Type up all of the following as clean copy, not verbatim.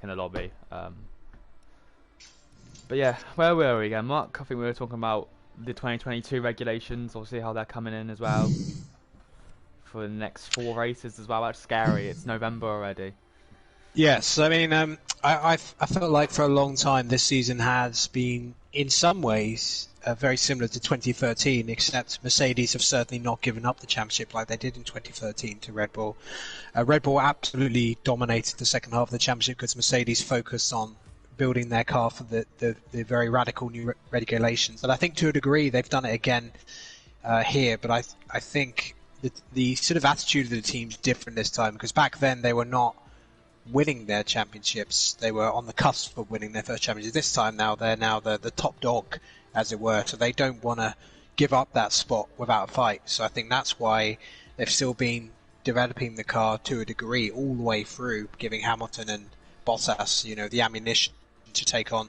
in the lobby. But yeah, where were we again, Mark? I think we were talking about the 2022 regulations, obviously how they're coming in as well for the next 4 races as well. That's scary. It's November already. Yes, I mean, I felt like for a long time this season has been, in some ways, very similar to 2013, except Mercedes have certainly not given up the championship like they did in 2013 to Red Bull. Red Bull absolutely dominated the second half of the championship because Mercedes focused on building their car for the very radical new regulations. And I think to a degree they've done it again here, but I think the sort of attitude of the team's different this time, because back then they were not winning their championships. They were on the cusp of winning their first championship. This time now they're the top dog, as it were, so they don't want to give up that spot without a fight. So I think that's why they've still been developing the car to a degree all the way through, giving Hamilton and Bottas, the ammunition to take on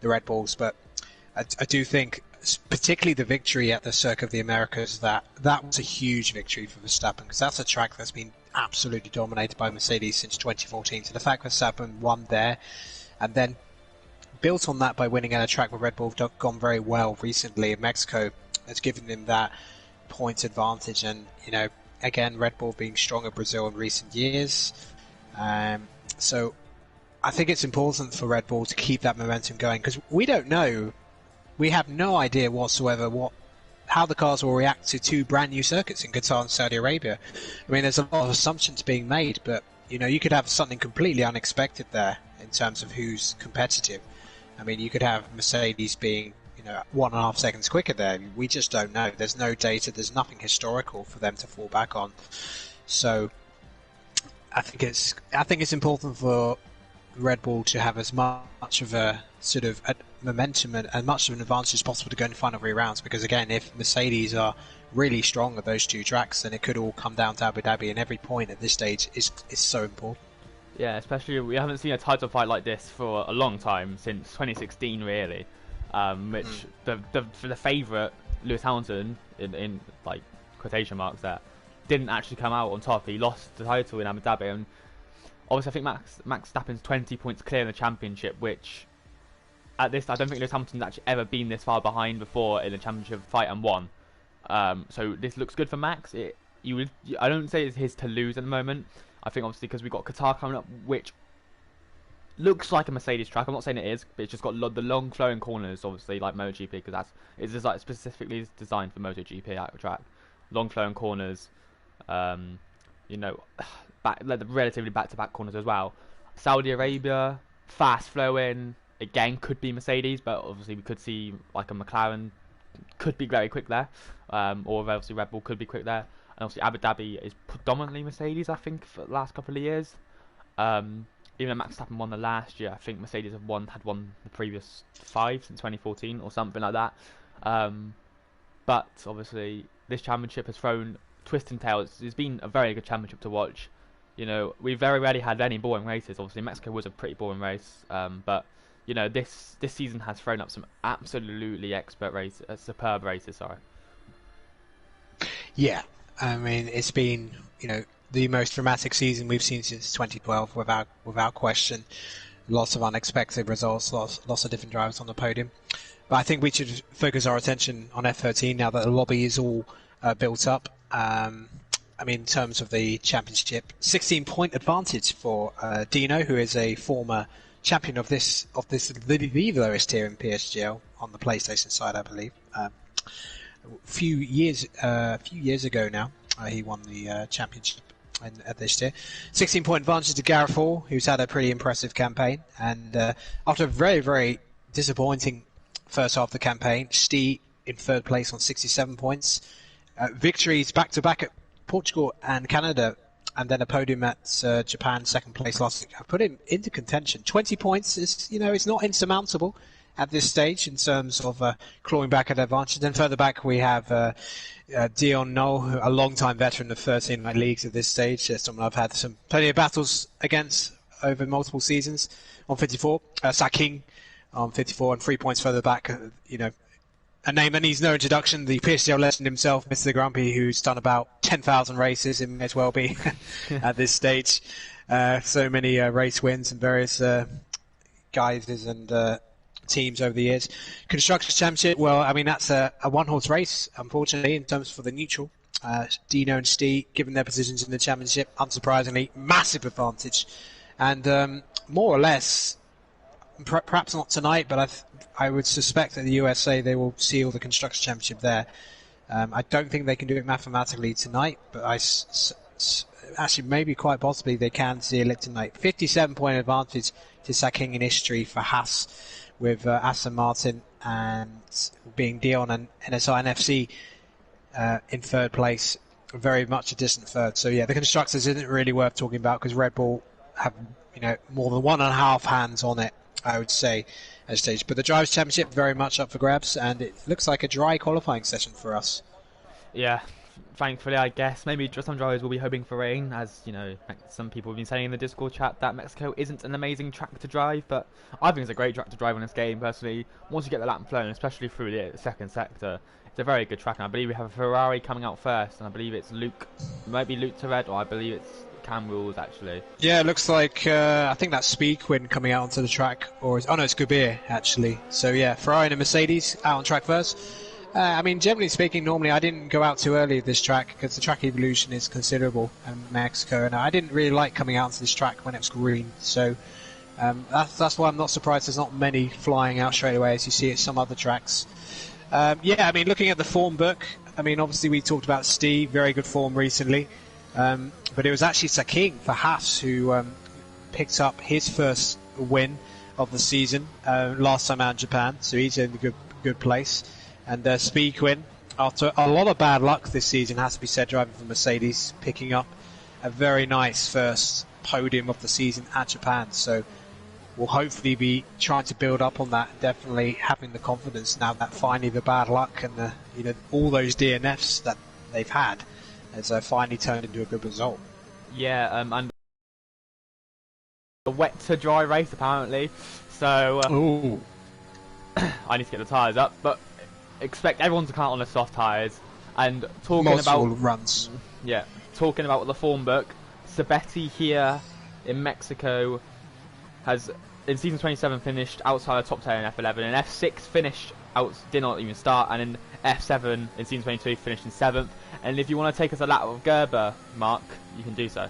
the Red Bulls. But I do think, particularly the victory at the Circuit of the Americas, that was a huge victory for Verstappen, because that's a track that's been absolutely dominated by Mercedes since 2014. So the fact that Verstappen won there and then built on that by winning at a track where Red Bull have gone very well recently in Mexico has given him that points advantage. And again, Red Bull being strong at Brazil in recent years, so I think it's important for Red Bull to keep that momentum going, because we don't know, we have no idea whatsoever how the cars will react to 2 brand new circuits in Qatar and Saudi Arabia. I mean, there's a lot of assumptions being made, but you could have something completely unexpected there in terms of who's competitive. I mean, you could have Mercedes being 1.5 seconds quicker there. We just don't know. There's no data. There's nothing historical for them to fall back on. So I think it's important for Red Bull to have as much of a sort of momentum and much of an advantage as possible to go in the final 3 rounds, because again, if Mercedes are really strong at those 2 tracks, then it could all come down to Abu Dhabi, and every point at this stage is so important. Yeah, especially we haven't seen a title fight like this for a long time, since 2016 really, which the favourite Lewis Hamilton in like quotation marks there didn't actually come out on top. He lost the title in Abu Dhabi, and obviously I think Max Verstappen's 20 points clear in the championship, which at this I don't think Lewis Hamilton's actually ever been this far behind before in a championship fight and won. So this looks good for Max. I don't say it's his to lose at the moment. I think obviously because we've got Qatar coming up, which looks like a Mercedes track. I'm not saying it is, but it's just got the long flowing corners, obviously like MotoGP, because it's just like specifically designed for MotoGP track. Long flowing corners, relatively back-to-back corners as well. Saudi Arabia, fast flowing, again could be Mercedes, but obviously we could see like a McLaren could be very quick there, or obviously Red Bull could be quick there. And obviously Abu Dhabi is predominantly Mercedes, I think, for the last couple of years. Even though Max Verstappen won the last year, I think Mercedes had won the previous 5 since 2014 or something like that. But obviously this championship has thrown twists and tails. It's been a very good championship to watch. We very rarely had any boring races. Obviously Mexico was a pretty boring race, but this season has thrown up some absolutely superb races. Sorry. Yeah, I mean, it's been the most dramatic season we've seen since 2012, without question. Lots of unexpected results, lots of different drivers on the podium. But I think we should focus our attention on F13 now that the lobby is all built up. I mean, in terms of the championship, 16-point advantage for Dino, who is a former champion of the lowest tier in PSGL on the PlayStation side, I believe. A few years ago now, he won the championship at this tier. 16-point advantage to Gareth Hall, who's had a pretty impressive campaign, and after a very, very disappointing first half of the campaign, Stee in 3rd place on 67 points. Victories back-to-back at Portugal and Canada, and then a podium at Japan, 2nd place last week. I've put him into contention. 20 points is, it's not insurmountable at this stage in terms of clawing back at advantage. Then further back we have Dion Knoll, a long-time veteran of 13 leagues at this stage, someone I've had plenty of battles against over multiple seasons, on 54. Saking on 54, and 3 points further back, a name that needs no introduction, the PSGL legend himself, Mr. Grumpy, who's done about 10,000 races and may as well be at this stage. So many race wins and various guises and teams over the years. Constructors Championship, well, I mean, that's a one-horse race, unfortunately, in terms for the neutral. Dino and Steve, given their positions in the championship, unsurprisingly, massive advantage. And more or less, perhaps not tonight, but I would suspect that the USA, they will seal the Constructors Championship there. I don't think they can do it mathematically tonight, but actually, maybe quite possibly they can seal it tonight. 57-point advantage to second in history for Haas, with Aston Martin and being Dion and NSI and FC in third place, very much a distant third. So yeah, the constructors isn't really worth talking about because Red Bull have more than 1.5 hands on it, I would say, at this stage. But the Drivers' Championship very much up for grabs, and it looks like a dry qualifying session for us. Yeah, thankfully, I guess. Maybe some drivers will be hoping for rain, as some people have been saying in the Discord chat that Mexico isn't an amazing track to drive, but I think it's a great track to drive in this game, personally. Once you get the lap flowing, especially through the second sector, it's a very good track, and I believe we have a Ferrari coming out first, and I believe it's Luke, it might be Luke Tourette, or I believe it's Cam Rules, actually. Yeah, it looks like, I think that's Speedquin coming out onto the track, or it's Gubir, actually. So yeah, Ferrari and a Mercedes out on track first. I mean, generally speaking, normally I didn't go out too early at this track because the track evolution is considerable in Mexico, and I didn't really like coming out to this track when it was green. So that's why I'm not surprised there's not many flying out straight away as you see at some other tracks. Yeah, I mean, looking at the form book, I mean, obviously we talked about Steve, very good form recently, but it was actually Saking for Haas who picked up his first win of the season last time out in Japan, so he's in a good place. And Speedquin, after a lot of bad luck this season, has to be said, driving for Mercedes, picking up a very nice first podium of the season at Japan. So we'll hopefully be trying to build up on that, definitely having the confidence now that finally the bad luck and all those DNFs that they've had has finally turned into a good result. Yeah, and a wet to dry race apparently, so I need to get the tyres up, but expect everyone to come out on the soft tyres. And talking about the form book, Sabetti here in Mexico has in season 27 finished outside the top 10 in F11, and F6 finished out, did not even start, and in F7 in season 22 finished in 7th. And if you want to take us a lap of Gerber, Mark, you can do so.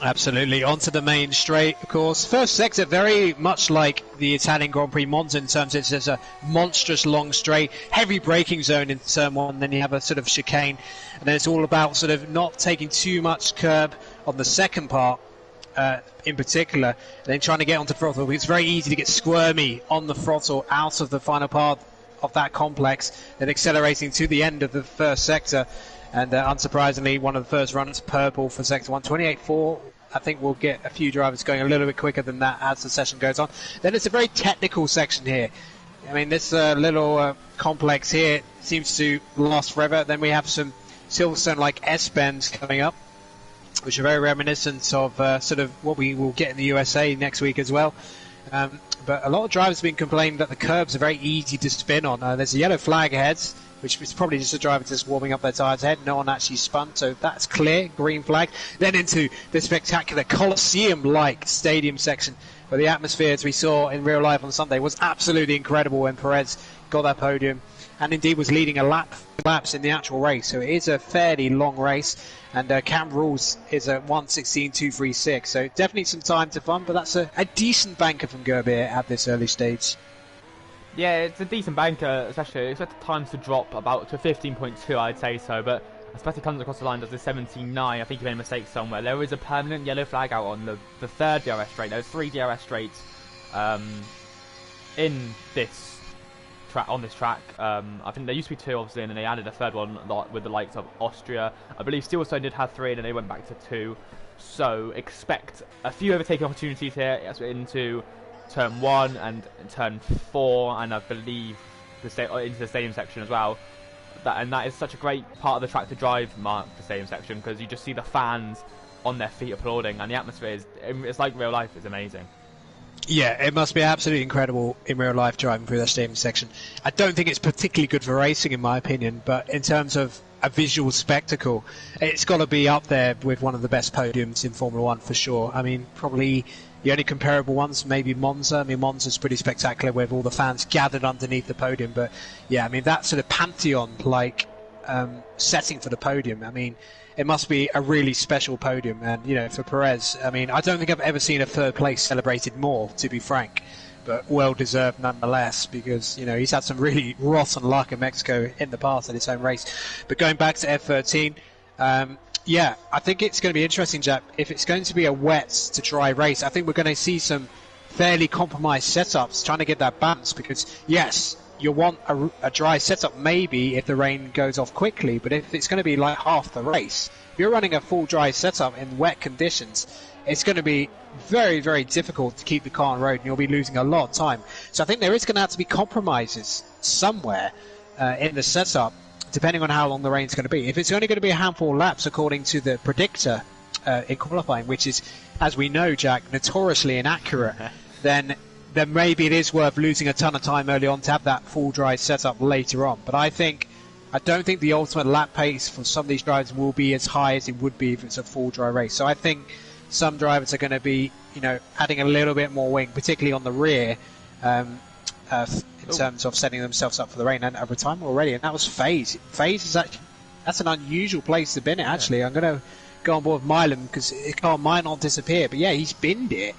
Absolutely, onto the main straight, of course. First sector, very much like the Italian Grand Prix Monza in terms of it's a monstrous long straight, heavy braking zone in turn one, then you have a sort of chicane, and then it's all about sort of not taking too much curb on the second part in particular, and then trying to get onto throttle. It's very easy to get squirmy on the throttle out of the final part of that complex, then accelerating to the end of the first sector. And unsurprisingly, one of the first runners, purple for Sector 1, 28.4. I think we'll get a few drivers going a little bit quicker than that as the session goes on. Then it's a very technical section here. I mean, this little complex here seems to last forever. Then we have some Silverstone-like S-bends coming up, which are very reminiscent of sort of what we will get in the USA next week as well. But a lot of drivers have been complaining that the curbs are very easy to spin on. There's a yellow flag ahead, which is probably just a driver just warming up their tyres ahead. No one actually spun, so that's clear. Green flag. Then into the spectacular Colosseum-like stadium section, where the atmosphere, as we saw in real life on Sunday, was absolutely incredible when Perez got that podium, and indeed was leading laps in the actual race. So it is a fairly long race, and Cam Rules is a 1:16.236. So definitely some time to fun, but that's a decent banker from Gerbier at this early stage. Yeah, it's a decent banker, especially expected times to drop about to 15.2, I'd say so, but especially comes across the line, does a 17.9. I think he made a mistake somewhere. There is a permanent yellow flag out on the third DRS straight. There's 3 DRS straights in this track, on this track. I think there used to be 2, obviously, and then they added a third one with the likes of Austria. I believe Silverstone did have 3, and then they went back to 2. So expect a few overtaking opportunities here into turn 1 and turn 4, and I believe into the stadium section as well. That is such a great part of the track to drive, Mark, the stadium section, because you just see the fans on their feet applauding, and the atmosphere it's like real life. It's amazing. Yeah, it must be absolutely incredible in real life driving through that stadium section. I don't think it's particularly good for racing, in my opinion, but in terms of a visual spectacle. It's got to be up there with one of the best podiums in Formula One for sure. I mean, probably the only comparable ones, maybe Monza. I mean, Monza's pretty spectacular with all the fans gathered underneath the podium. But yeah, I mean, that sort of pantheon-like setting for the podium, I mean, it must be a really special podium. And, you know, for Perez, I mean, I don't think I've ever seen a third place celebrated more, to be frank. But well-deserved nonetheless, because, you know, he's had some really rotten luck in Mexico in the past at his own race. But going back to F13, yeah, I think it's going to be interesting, Jack. If it's going to be a wet to dry race, I think we're going to see some fairly compromised setups, trying to get that balance, because, yes, you'll want a dry setup maybe if the rain goes off quickly, but if it's going to be like half the race, if you're running a full dry setup in wet conditions, it's going to be very, very difficult to keep the car on road, and you'll be losing a lot of time. So I think there is going to have to be compromises somewhere in the setup, depending on how long the rain's going to be. If it's only going to be a handful of laps, according to the predictor in qualifying, which is, as we know, Jack, notoriously inaccurate, then maybe it is worth losing a ton of time early on to have that full dry setup later on. But I don't think the ultimate lap pace for some of these drivers will be as high as it would be if it's a full dry race. So I think some drivers are going to be, you know, adding a little bit more wing, particularly on the rear, in terms of setting themselves up for the rain. And a retirement already, and that was FaZe. FaZe is actually, that's an unusual place to bin it, actually. I'm going to go on board with Milan because it might not disappear. But yeah, he's binned it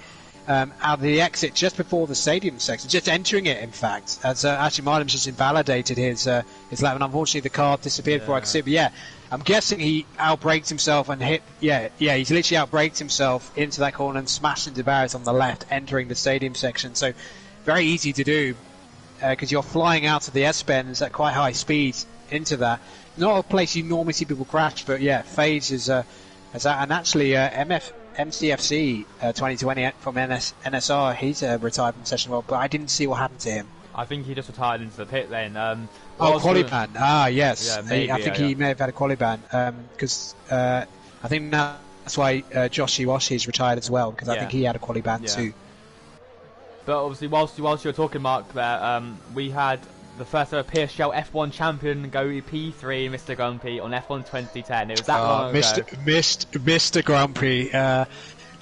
out of the exit just before the stadium section, just entering it, in fact. As actually Milan's just invalidated his lap, and unfortunately the car disappeared before I could see it. But yeah, I'm guessing he outbraked himself and hit. Yeah, he's literally outbraked himself into that corner and smashed into barriers on the left, entering the stadium section. So very easy to do because you're flying out of the S-bends at quite high speeds into that. Not a place you normally see people crash, but yeah, FaZe is that, and actually MCFC 2020 from NSR, he's retired from session well, but I didn't see what happened to him. I think he just retired into the pit lane. Quali ban. Yes. Yeah, maybe, I think he may have had a quali ban because I think that's why Josh Iwashi's retired as well, because I think he had a quali ban too. But obviously, whilst you were talking, Mark, there, we had the first ever PSGL F1 champion go P3, Mr. Grumpy, on F1 2010. It was that long ago. Mr. Grumpy,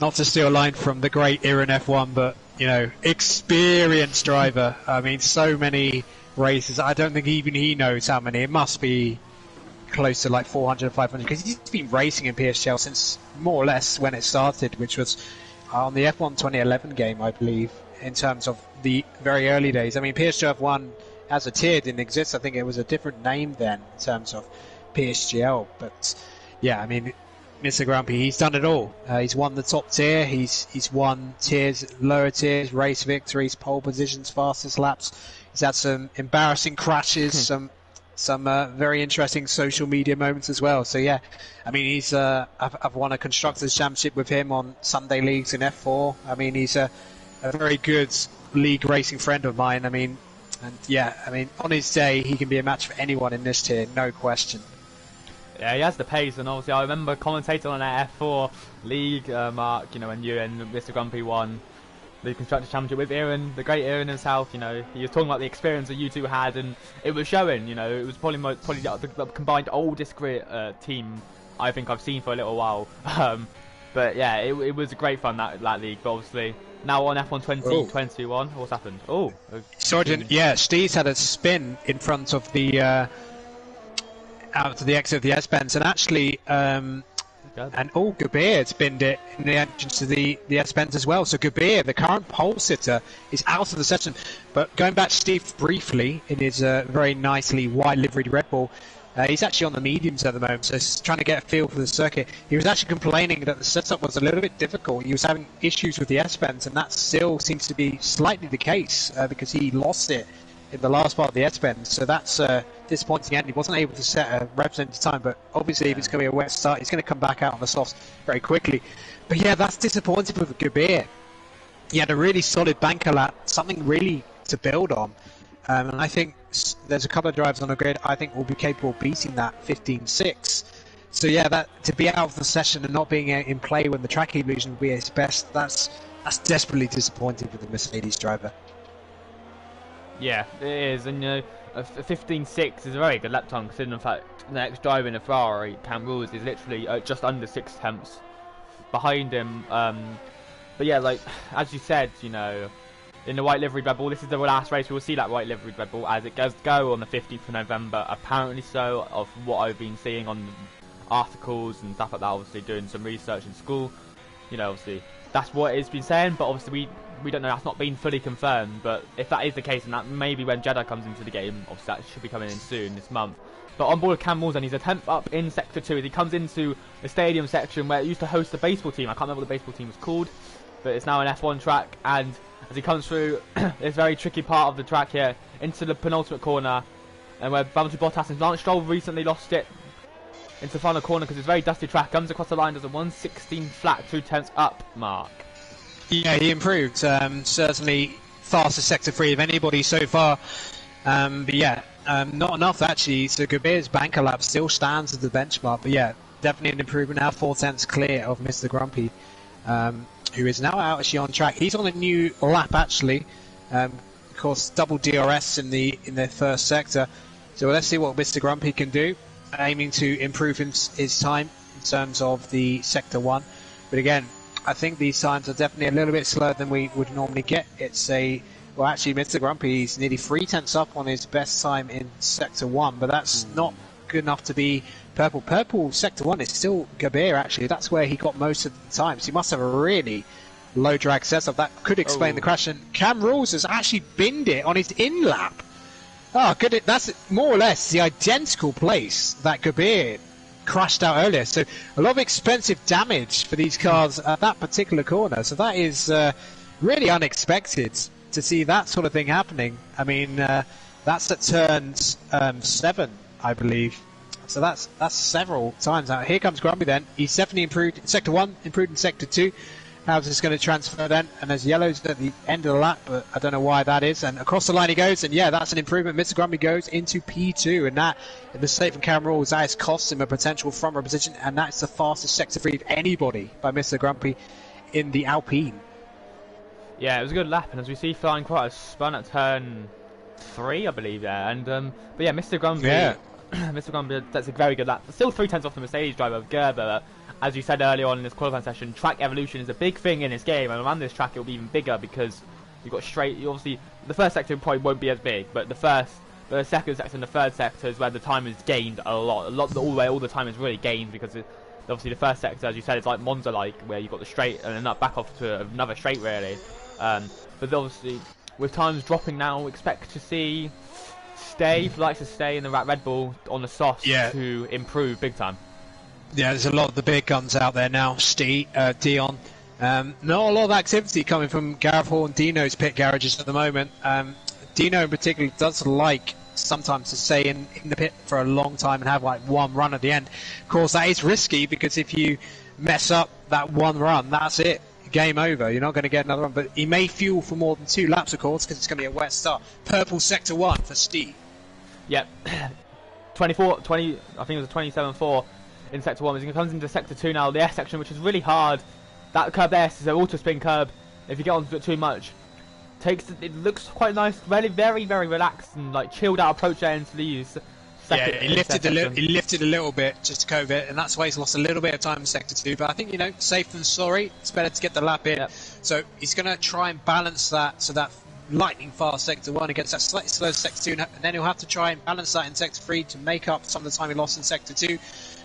not to steal a line from the great era in F1, but, you know, experienced driver. I mean, so many races. I don't think even he knows how many. It must be close to like 400 or 500, because he's been racing in PSGL since more or less when it started, which was on the F1 2011 game, I believe, in terms of the very early days. I mean, PSGL F1 as a tier didn't exist. I think it was a different name then in terms of PSGL. But yeah, I mean, Mr. Grumpy, he's done it all. He's won the top tier. He's won tiers, lower tiers, race victories, pole positions, fastest laps. He's had some embarrassing crashes, some very interesting social media moments as well. So yeah, I mean, he's I've won a constructors championship with him on Sunday leagues in F4. I mean, he's a very good league racing friend of mine. I mean, and yeah, I mean, on his day, he can be a match for anyone in this tier, no question. Yeah, he has the pace, and obviously I remember commentating on that F4 league, Mark, you know, when you and Mr. Grumpy won the Constructors Championship with Aaron, the great Aaron himself. You know, he was talking about the experience that you two had, and it was showing. You know, it was probably the combined oldest team I think I've seen for a little while. But yeah, it was great fun, that league. But obviously now on F1 2021, what's happened? Sergeant, yeah, Steve's had a spin in front of the out to the exit of the S-bends, and actually Gabir spinned it in the entrance to the S-bends as well. So Gabir, the current pole sitter, is out of the session. But going back to Steve briefly in his very nicely white liveried Red Bull, he's actually on the mediums at the moment, so he's trying to get a feel for the circuit. He was actually complaining that the setup was a little bit difficult. He was having issues with the S-bends, and that still seems to be slightly the case because he lost it in the last part of the S-bend. So that's disappointing, and he wasn't able to set a representative time. But obviously, if it's going to be a wet start, he's going to come back out on the softs very quickly. But yeah, that's disappointing with Gabir. He had a really solid banker lap, something really to build on. And I think there's a couple of drivers on the grid I think will be capable of beating that 15.6. So yeah, that to be out of the session and not being in play when the track evolution will be at its best, that's desperately disappointing for the Mercedes driver. Yeah, it is, and you know, a 15.6 is a very good lap time, considering the fact the next driver in the Ferrari, Cam Rules, is literally just under 6 tenths behind him. But yeah, like as you said, you know, in the white liveried Red Bull, this is the last race we will see that white liveried Red Bull as it does go on the 15th of November. Apparently so, of what I've been seeing on articles and stuff like that. Obviously, doing some research in school, you know, obviously that's what it's been saying. But obviously, we don't know. That's not been fully confirmed. But if that is the case, and that maybe when Jeddah comes into the game, obviously that should be coming in soon this month. But on board with Cam Rules, and he's a 10th up in Sector 2 as he comes into the stadium section where it used to host the baseball team. I can't remember what the baseball team was called, but it's now an F1 track. And as he comes through this very tricky part of the track here into the penultimate corner, and where Valtteri Bottas and Lance Stroll recently lost it into the final corner because it's a very dusty track, comes across the line, does a 1:16 flat, 2/10 up mark. Yeah, he improved. Certainly fastest Sector 3 of anybody so far. But yeah, not enough actually. So Gabir's banker lap still stands as the benchmark. But yeah, definitely an improvement now. 4 tenths clear of Mr. Grumpy, who is now out actually on track. He's on a new lap actually. Of course, double DRS in the first sector. So let's see what Mr. Grumpy can do. Aiming to improve his time in terms of the Sector 1. But again, I think these times are definitely a little bit slower than we would normally get. Well, actually, Mr. Grumpy's nearly 3 tenths up on his best time in Sector 1, but that's not good enough to be purple. Purple Sector 1 is still Gabir, actually. That's where he got most of the time, so he must have a really low drag setup. That could explain the crash. And Cam Rules has actually binned it on his in-lap. Oh, good. That's more or less the identical place that Gabir crashed out earlier. So a lot of expensive damage for these cars at that particular corner. So that is really unexpected to see that sort of thing happening. I mean, that's at turns 7, I believe. So that's several times out. Here comes Grumpy then. He's definitely improved in Sector 1, improved in Sector 2. How's this going to transfer then? And there's yellows at the end of the lap, but I don't know why that is. And across the line he goes, and yeah, that's an improvement. Mr. Grumpy goes into P2, and that, the mistake from Cam Rules, that has cost him a potential front row position, and that's the fastest Sector 3 of anybody by Mr. Grumpy in the Alpine. Yeah, it was a good lap, and as we see, flying quite a spun at turn 3, I believe, there. And but yeah, Mr. Grumpy, Mr. Grumpy, that's a very good lap. Still 3 tenths off the Mercedes driver Gerber. As you said earlier on in this qualifying session, track evolution is a big thing in this game, and around this track it will be even bigger because you've got obviously the first sector probably won't be as big, but the second sector and the third sector is where the time is gained all the time is really gained, because obviously the first sector, as you said, is like Monza-like, where you've got the straight and then back off to another straight really. But obviously with times dropping now, expect to see likes to stay in the Red Bull on the sauce to improve big time. Yeah, there's a lot of the big guns out there now. Dion. Not a lot of activity coming from Gareth Hall and Dino's pit garages at the moment. Dino in particular does like sometimes to stay in the pit for a long time and have like one run at the end. Of course, that is risky because if you mess up that one run, that's it. Game over. You're not going to get another run. But he may fuel for more than 2 laps, of course, because it's going to be a wet start. Purple Sector 1 for Steve. Yep. 24, 20, I think it was a 27.4 in Sector 1. As he comes into Sector 2 now, the S section, which is really hard. That curb there is an auto spin curb. If you get onto it too much, it looks quite nice, very, very, very relaxed and like chilled out approach there into the he lifted a little bit just to cope it, and that's why he's lost a little bit of time in Sector 2. But I think, safe than sorry. It's better to get the lap in. Yep. So he's going to try and balance that, so that lightning fast Sector 1 against that slightly slow Sector 2, and then he'll have to try and balance that in Sector 3 to make up some of the time he lost in Sector 2.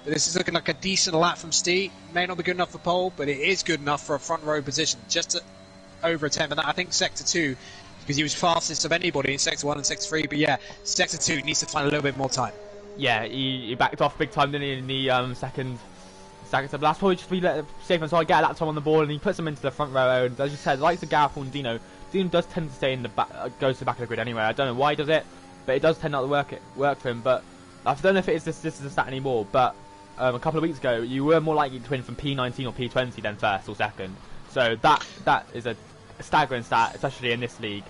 But this is looking like a decent lap from Steve. May not be good enough for pole, but it is good enough for a front row position, just over a 10. And I think Sector 2, because he was fastest of anybody in Sector 1 and Sector 3, but yeah, Sector 2 needs to find a little bit more time. Yeah, he backed off big time, didn't he, in the second sector, but that's probably just be safe and so I get that time on the ball, and he puts him into the front row, and as you said, like the Gareth and Dino does tend to stay in the back, goes to the back of the grid anyway. I don't know why he does it, but it does tend not to work for him. But I don't know if it is this is a stat anymore, but a couple of weeks ago you were more likely to win from P19 or P20 than first or second, so that is a staggering stat, especially in this league,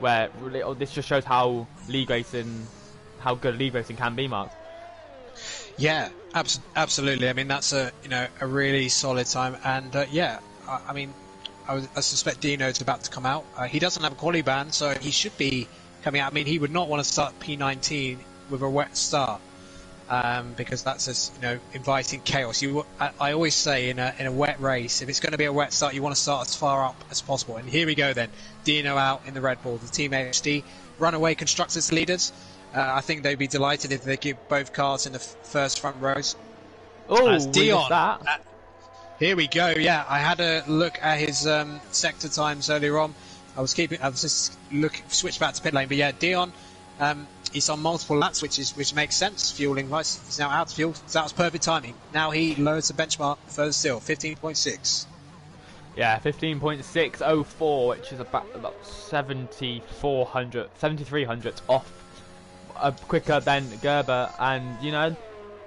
where this just shows how good league racing can be, Mark. Yeah, absolutely. I mean, that's a really solid time, and I suspect Dino's about to come out. He doesn't have a quali ban, so he should be coming out. I mean, he would not want to start P19 with a wet start. Because that's just, inviting chaos. I always say in a wet race, if it's going to be a wet start, you want to start as far up as possible. And here we go then. Dino out in the Red Bull. The Team HD runaway constructors leaders. I think they'd be delighted if they give both cars in the first front rows. Oh, Dion. That. Here we go. Yeah, I had a look at his sector times earlier on. I was just switched back to pit lane, but yeah, Dion. He's on multiple laps, which makes sense, fueling wise. He's now out of fuel, so that was perfect timing. Now he lowers the benchmark further still, 15.6. Yeah, 15.604, which is about 7,300 off, quicker than Gerber, and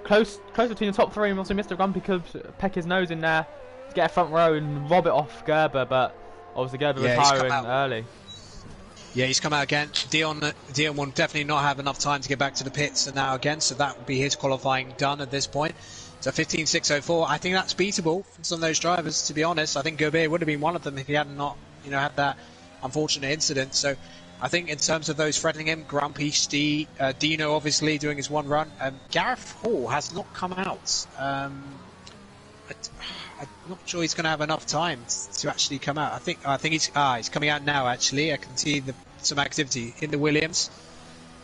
close between the top three. And also Mr. Grumpy could peck his nose in there to get a front row and rob it off Gerber, but obviously Gerber retiring early. Yeah, he's come out again. Dion will definitely not have enough time to get back to the pits now again, so that would be his qualifying done at this point. So 15.604, I think that's beatable from some of those drivers, to be honest. I think Gerber would have been one of them if he had not, had that unfortunate incident. So I think in terms of those threatening him, Grumpy, Steve, Dino obviously doing his one run. Gareth Hall has not come out. I'm not sure he's going to have enough time to actually come out. I think he's coming out now. Actually, I can see some activity in the Williams.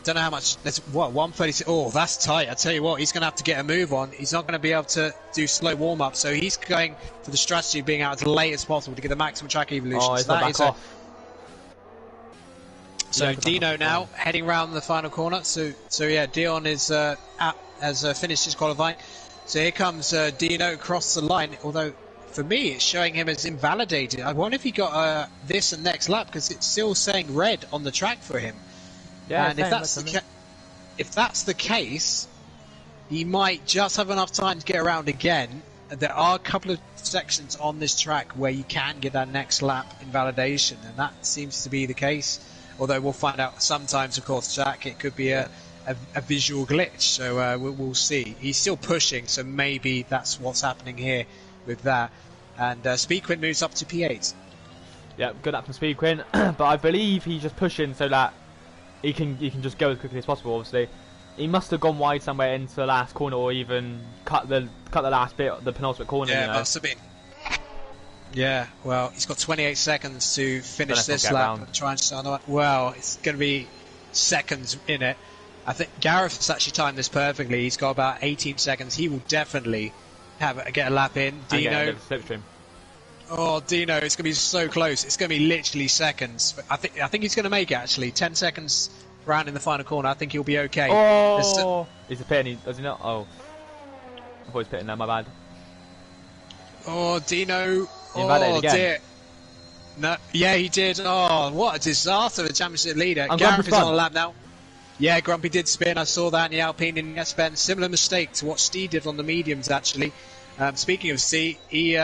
Don't know how much. That's 136. Oh, that's tight. I tell you what, he's going to have to get a move on. He's not going to be able to do slow warm up. So he's going for the strategy of being out as late as possible to get the maximum track evolution. Oh, so that is So Dino now heading round the final corner. So yeah, Dion is has finished his qualifying. So here comes Dino across the line, although for me it's showing him as invalidated. I wonder if he got this and next lap, because it's still saying red on the track for him. Yeah, and if that's the case, he might just have enough time to get around again. There are a couple of sections on this track where you can get that next lap invalidation, and that seems to be the case. Although we'll find out sometimes, of course, Jack, it could be a visual glitch, so we'll see. He's still pushing, so maybe that's what's happening here with that. And Speedquin moves up to P8. Yeah, good up from Speedquin, but I believe he's just pushing so that he can just go as quickly as possible. Obviously, he must have gone wide somewhere into the last corner, or even cut the last bit, the penultimate corner. Yeah, must have been. Yeah, well, he's got 28 seconds to finish this lap and try and start on. Well, it's going to be seconds in it. I think Gareth has actually timed this perfectly. He's got about 18 seconds. He will definitely get a lap in. Dino. Oh, Dino, it's going to be so close. It's going to be literally seconds. I think he's going to make it, actually. 10 seconds round in the final corner. I think he'll be okay. Oh! He's a pitting, does he not? Oh. I thought he was pitting there, my bad. Oh, Dino. Oh, again. Dear. No, yeah, he did. Oh, what a disaster, the championship leader. Gareth is on a lap now. Yeah, Grumpy did spin. I saw that in the Alpine in Espen. Similar mistake to what Steve did on the mediums, actually. Speaking of Steve, he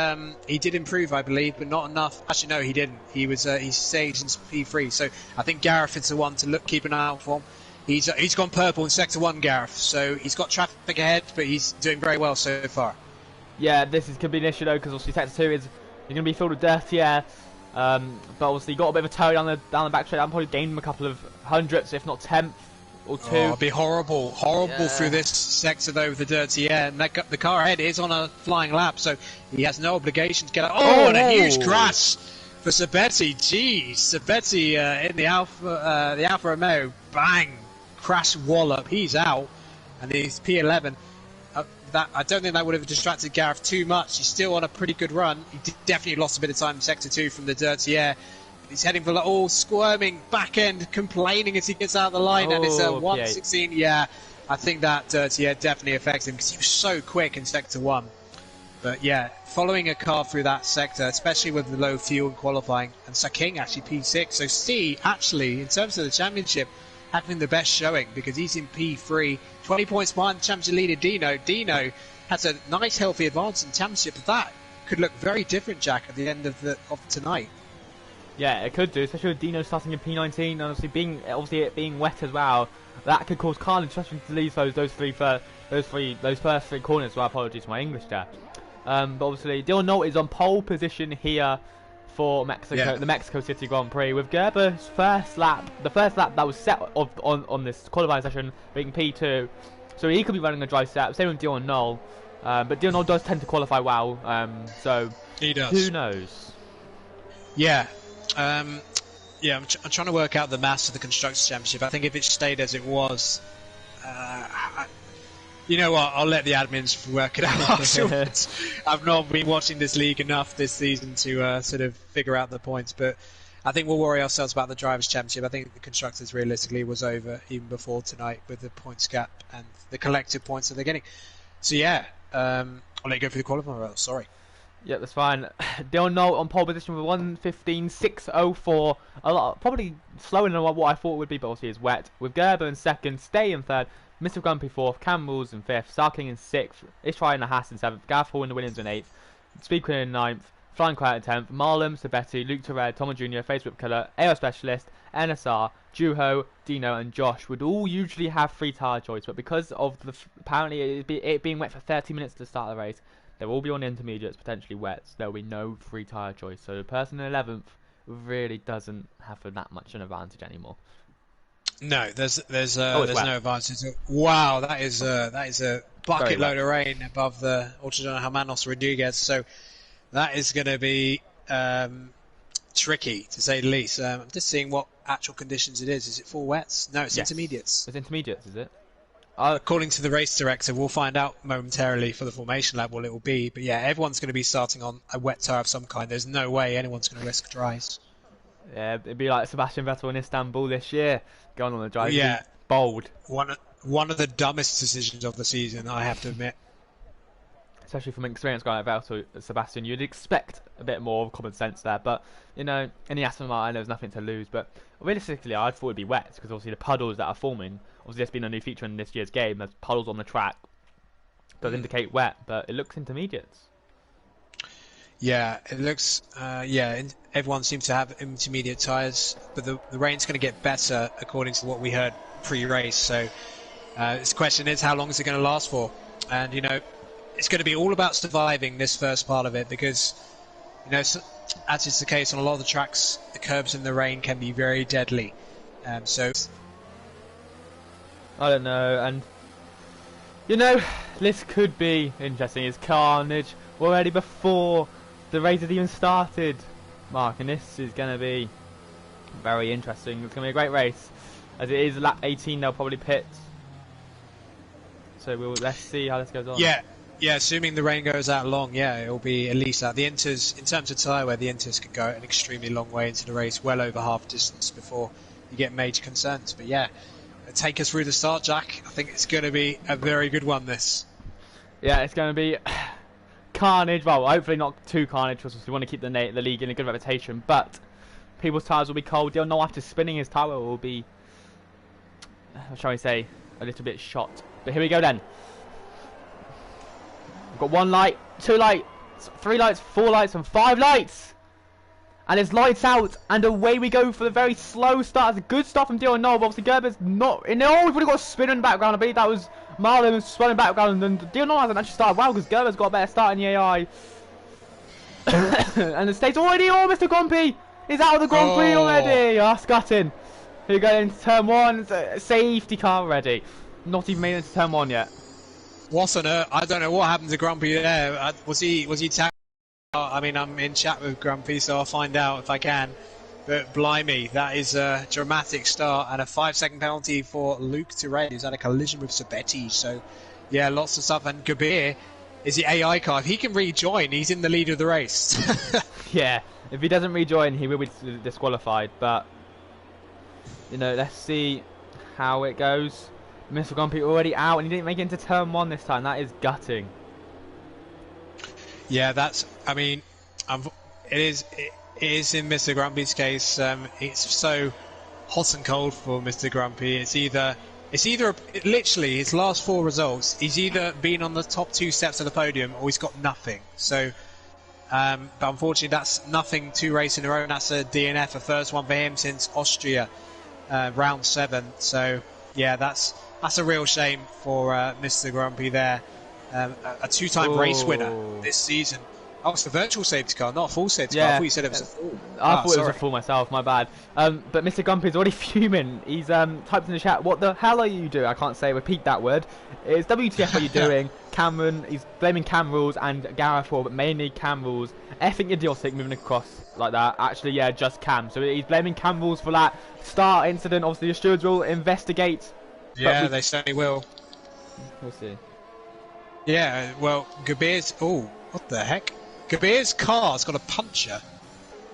did improve, I believe, but not enough. Actually, no, he didn't. He staged in P3. So I think Gareth is the one to keep an eye out for. He's gone purple in Sector 1, Gareth. So he's got traffic ahead, but he's doing very well so far. Yeah, could be an issue, though, because obviously Sector 2 is going to be filled with dirty air. But obviously got a bit of a toe down the back straight. I'm probably gained him a couple of hundredths, if not tenth or two. Oh, it'd be horrible through this sector though with the dirty air. And the car ahead is on a flying lap, so he has no obligation to get out. Oh, and a huge crash for Sabetti. Jeez, Sabetti in the Alfa Romeo, bang, crash wallop. He's out, and he's P11. I don't think that would have distracted Gareth too much. He's still on a pretty good run. He definitely lost a bit of time in Sector 2 from the dirty air. He's heading for squirming back end, complaining as he gets out of the line, and it's 1:16. Yeah, I think that dirty air definitely affects him because he was so quick in Sector 1. But yeah, following a car through that sector, especially with the low fuel and qualifying, and Saking actually P6. So Steve, actually, in terms of the championship, having the best showing because he's in P3, 20 points behind the championship leader Dino. Dino has a nice healthy advance in the championship, but that could look very different, Jack, at the end of tonight. Yeah, it could do, especially with Dino starting in P19 and obviously it being wet as well. That could cause carnage, especially to leave those first three corners. So apologies for my English there. But obviously, Dylan Nolte is on pole position here for Mexico, the Mexico City Grand Prix, with Gerber's first lap, the first lap that was set on this qualifying session being P2, so he could be running a dry set. Same with Dion Knoll, but Dion Knoll does tend to qualify well, so he does. Who knows? Yeah, I'm trying to work out the mass of the Constructors' Championship. I think if it stayed as it was, you know what? I'll let the admins work it out afterwards. I've not been watching this league enough this season to sort of figure out the points, but I think we'll worry ourselves about the Drivers' Championship. I think the Constructors realistically was over even before tonight with the points gap and the collective points that they're getting. So yeah, I'll let you go for the qualifier. Sorry. Yeah, that's fine. Dion Knoll on pole position with 1:15.604. A lot, probably slower than what I thought it would be, but obviously it's wet. With Gerber in second, Stay in third, Mr. Grumpy fourth, Cam Rules in fifth, Sarking in sixth, Ishrai and the Haas in seventh, Gav Hall and the Williams in eighth, Speedqueen in ninth, Flying Quiet in tenth, Marlem, Sabetti, Luke Terred, Tom Jr., Facebook Killer, AO Specialist, NSR, Juho, Dino, and Josh would all usually have free tyre choice, but because of the apparently it being wet for 30 minutes to start the race, they will be on intermediates, potentially wets. There will be no free tyre choice, so the person in 11th really doesn't have that much an advantage anymore. No, there's no advantage. Wow, that is a bucket load of rain above the Autodromo Hermanos Rodriguez. So that is going to be tricky to say the least. I'm just seeing what actual conditions it is. Is it full wets? No, it's intermediates. It's intermediates, is it? According to the race director, we'll find out momentarily for the formation lap what it will be. But yeah, everyone's going to be starting on a wet tyre of some kind. There's no way anyone's going to risk dries. Yeah, it'd be like Sebastian Vettel in Istanbul this year, going on the dry. Yeah, bold. One of the dumbest decisions of the season, I have to admit. Especially from an experienced guy like Vettel, Sebastian, you'd expect a bit more common sense there. But, you know, in the Aston Martin, there's nothing to lose. But realistically, I thought it'd be wet, because obviously the puddles that are forming, obviously there's been a new feature in this year's game, there's puddles on the track. Does indicate wet, but it looks intermediates. Yeah, it looks, everyone seems to have intermediate tyres, but the rain's going to get better according to what we heard pre-race. So the question is, how long is it going to last for? And, you know, it's going to be all about surviving this first part of it, because, you know, as is the case on a lot of the tracks, the curbs in the rain can be very deadly. So I don't know, and you know, this could be interesting. It's carnage already before the race has even started, Mark, and this is going to be very interesting. It's going to be a great race. As it is lap 18, they'll probably pit. So let's see how this goes on. Yeah, assuming the rain goes out long, it'll be at least that. The Inters, in terms of tyre wear, the Inters could go an extremely long way into the race, well over half distance before you get major concerns. But yeah, take us through the start, Jack. I think it's going to be a very good one, this. Yeah, it's going to be carnage. Well, hopefully not too carnage, because we want to keep the league in a good reputation. But people's tyres will be cold. They'll know after spinning his tyre will be, shall we say, a little bit shot. But here we go then. We've got 1 light, 2 lights, 3 lights, 4 lights, and 5 lights. And it's lights out, and away we go for the very slow start. It's a good start from Dion Knoll, but obviously Gerber's not in there. Oh, we've already got a spin in the background. I believe that was Marlon spun in the background, and Dion Knoll hasn't actually started well, because Gerber's got a better start in the AI. And the state's already, Mr. Grumpy is out of the Grand Prix already. Scutting. Here we go into turn 1. Safety car already. Not even made it into turn 1 yet. What on earth? I don't know what happened to Grumpy there. Was he tagged? I mean, I'm in chat with Grumpy, so I'll find out if I can. But blimey, that is a dramatic start, and a 5-second penalty for Luke Terred, who's had a collision with Sabetti. So, yeah, lots of stuff. And Gabir is the AI car. If he can rejoin, he's in the lead of the race. Yeah, if he doesn't rejoin, he will be disqualified. But, you know, let's see how it goes. Mr. Grumpy already out, and he didn't make it into turn 1 this time. That is gutting. Yeah, that's. I mean, it is in Mr. Grumpy's case. It's so hot and cold for Mr. Grumpy. It's either literally his last 4 results. He's either been on the top 2 steps of the podium, or he's got nothing. So, but unfortunately, that's nothing 2 races in a row. And that's a DNF, a first one for him since Austria, round 7. So, yeah, that's a real shame for Mr. Grumpy there. A 2-time race winner this season. Oh, it's the virtual safety car, not a full safety car. I thought you said it was a full. I thought it was a full myself, my bad. But Mr. Grumpy's already fuming. He's typed in the chat, what the hell are you doing? I can't say, repeat that word. It's WTF are you doing? Cameron, he's blaming cam rules and Gareth Hall, but mainly cam rules. Effing idiotic moving across like that. Actually, yeah, just cam. So he's blaming cam rules for that start incident. Obviously, the stewards will investigate. Yeah, they certainly will. We'll see. Yeah, well, Gabir's... Oh, what the heck? Gabir's car's got a puncture.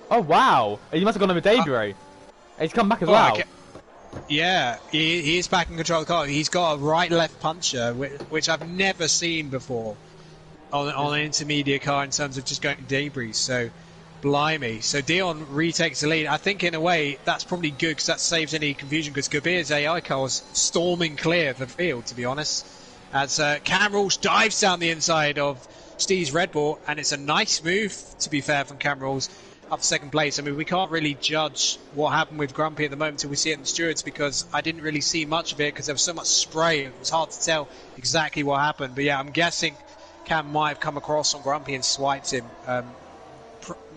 Oh, wow. He must have gone over debris. He's come back as well. Okay. Yeah, he is back in control of the car. He's got a right-left puncher, which I've never seen before on an intermediate car in terms of just going debris. So, blimey. So Dion retakes the lead. I think in a way that's probably good because that saves any confusion because Gabir's AI car was storming clear of the field, to be honest. As Cam Rawls dives down the inside of Steve's Red Bull, and it's a nice move, to be fair, from Cam Rawls up to second place. I mean, we can't really judge what happened with Grumpy at the moment until we see it in the stewards because I didn't really see much of it because there was so much spray. It was hard to tell exactly what happened. But yeah, I'm guessing Cam might have come across on Grumpy and swiped him.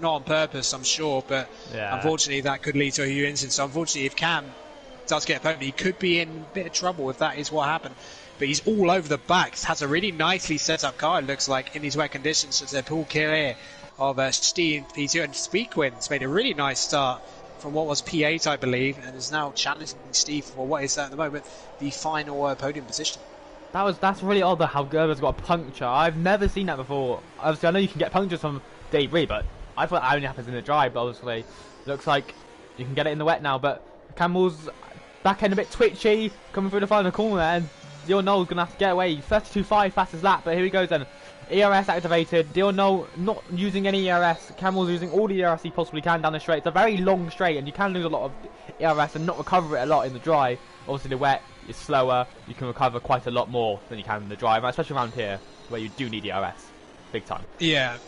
Not on purpose, I'm sure, but unfortunately that could lead to a huge incident. So unfortunately, if Cam does get a penalty, he could be in a bit of trouble if that is what happened. But he's all over the back. Has a really nicely set up car, it looks like, in these wet conditions as they pull clear of Steve P2. And Speedquin's made a really nice start from what was P8, I believe, and is now challenging Steve for what is at the moment the final podium position. That's really odd how Gerber's got a puncture. I've never seen that before. Obviously, I know you can get punctures from debris, but I thought that only happens in the dry. But obviously, looks like you can get it in the wet now. But Campbell's back end a bit twitchy, coming through the final corner, and Dion Noel's going to have to get away. 32.5 fastest lap, but here he goes then. ERS activated. Dion Noel not using any ERS. Campbell's using all the ERS he possibly can down the straight. It's a very long straight, and you can lose a lot of ERS and not recover it a lot in the dry. Obviously, the wet is slower. You can recover quite a lot more than you can in the dry, especially around here, where you do need ERS. Big time. Yeah.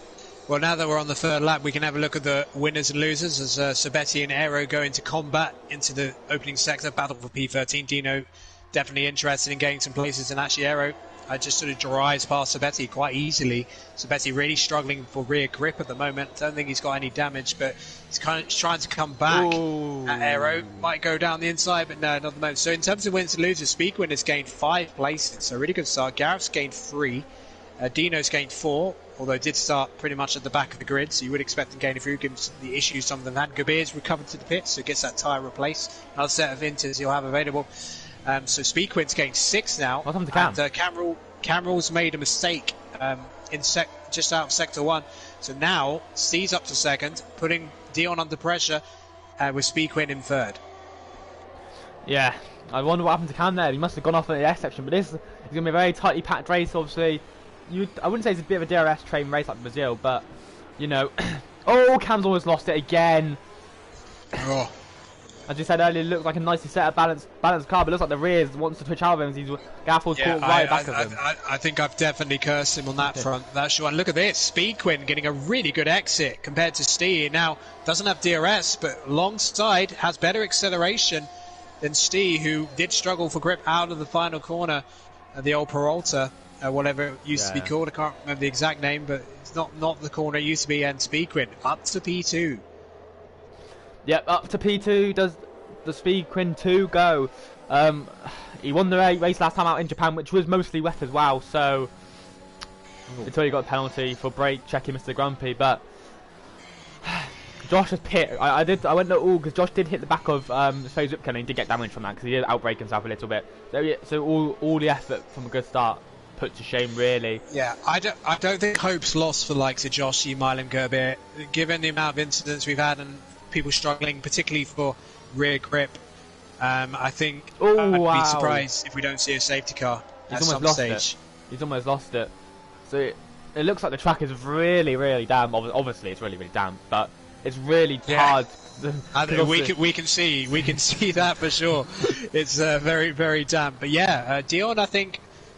Well, now that we're on the third lap, we can have a look at the winners and losers as Sabetti and Aero go into combat into the opening sector, battle for P13. Dino definitely interested in getting some places, and actually Aero just sort of drives past Sabetti quite easily. Sabetti really struggling for rear grip at the moment. Don't think he's got any damage, but he's kind of trying to come back. Aero might go down the inside, but no, not at the moment. So in terms of winners and losers, Speedwin has gained 5 places, so a really good start. Gareth's gained 3. Dino's gained 4, although did start pretty much at the back of the grid, so you would expect him to gain a few, given the issues some of them had. Gabir's recovered to the pits, so gets that tyre replaced. Another set of inters he'll have available. So Speedquin's gained 6 now. Welcome to Cam. And Cameral's made a mistake just out of Sector 1. So now Steve's up to second, putting Dion under pressure with Speedquin in third. Yeah, I wonder what happened to Cam there. He must have gone off in the S section, but this is going to be a very tightly packed race, obviously. I wouldn't say it's a bit of a DRS train race like Brazil, but, you know... Oh, Cam's almost lost it again. Oh. As you said earlier, it looks like a nicely set up balanced car, but it looks like the rears wants to twitch out of him. He's Gaffle's caught right back of him. I think I've definitely cursed him on that front. That's sure. And look at this, Speedquin getting a really good exit compared to Steve. Now, doesn't have DRS, but alongside has better acceleration than Steve, who did struggle for grip out of the final corner of the old Peralta, whatever it used to be called. I can't remember the exact name, but it's not the corner it used to be. And Speedquin up to P2. Yep, up to P2 does the Speedquin 2 go. He won the race last time out in Japan, which was mostly wet as well, so until he got a penalty for brake checking Mr. Grumpy. But Josh has pit. I went to all because Josh did hit the back of Faye Zipkin and he did get damage from that because he did outbrake himself a little bit. So all the effort from a good start put to shame, really. Yeah, I don't think hope's lost for the likes of Josh, Mile and Gerber, given the amount of incidents we've had and people struggling, particularly for rear grip. I think I'd be surprised if we don't see a safety car at some stage. He's almost lost it. So it looks like the track is really, really damp. Obviously, it's really, really damp, but it's really hard. We can see that for sure. It's very, very damp. But yeah,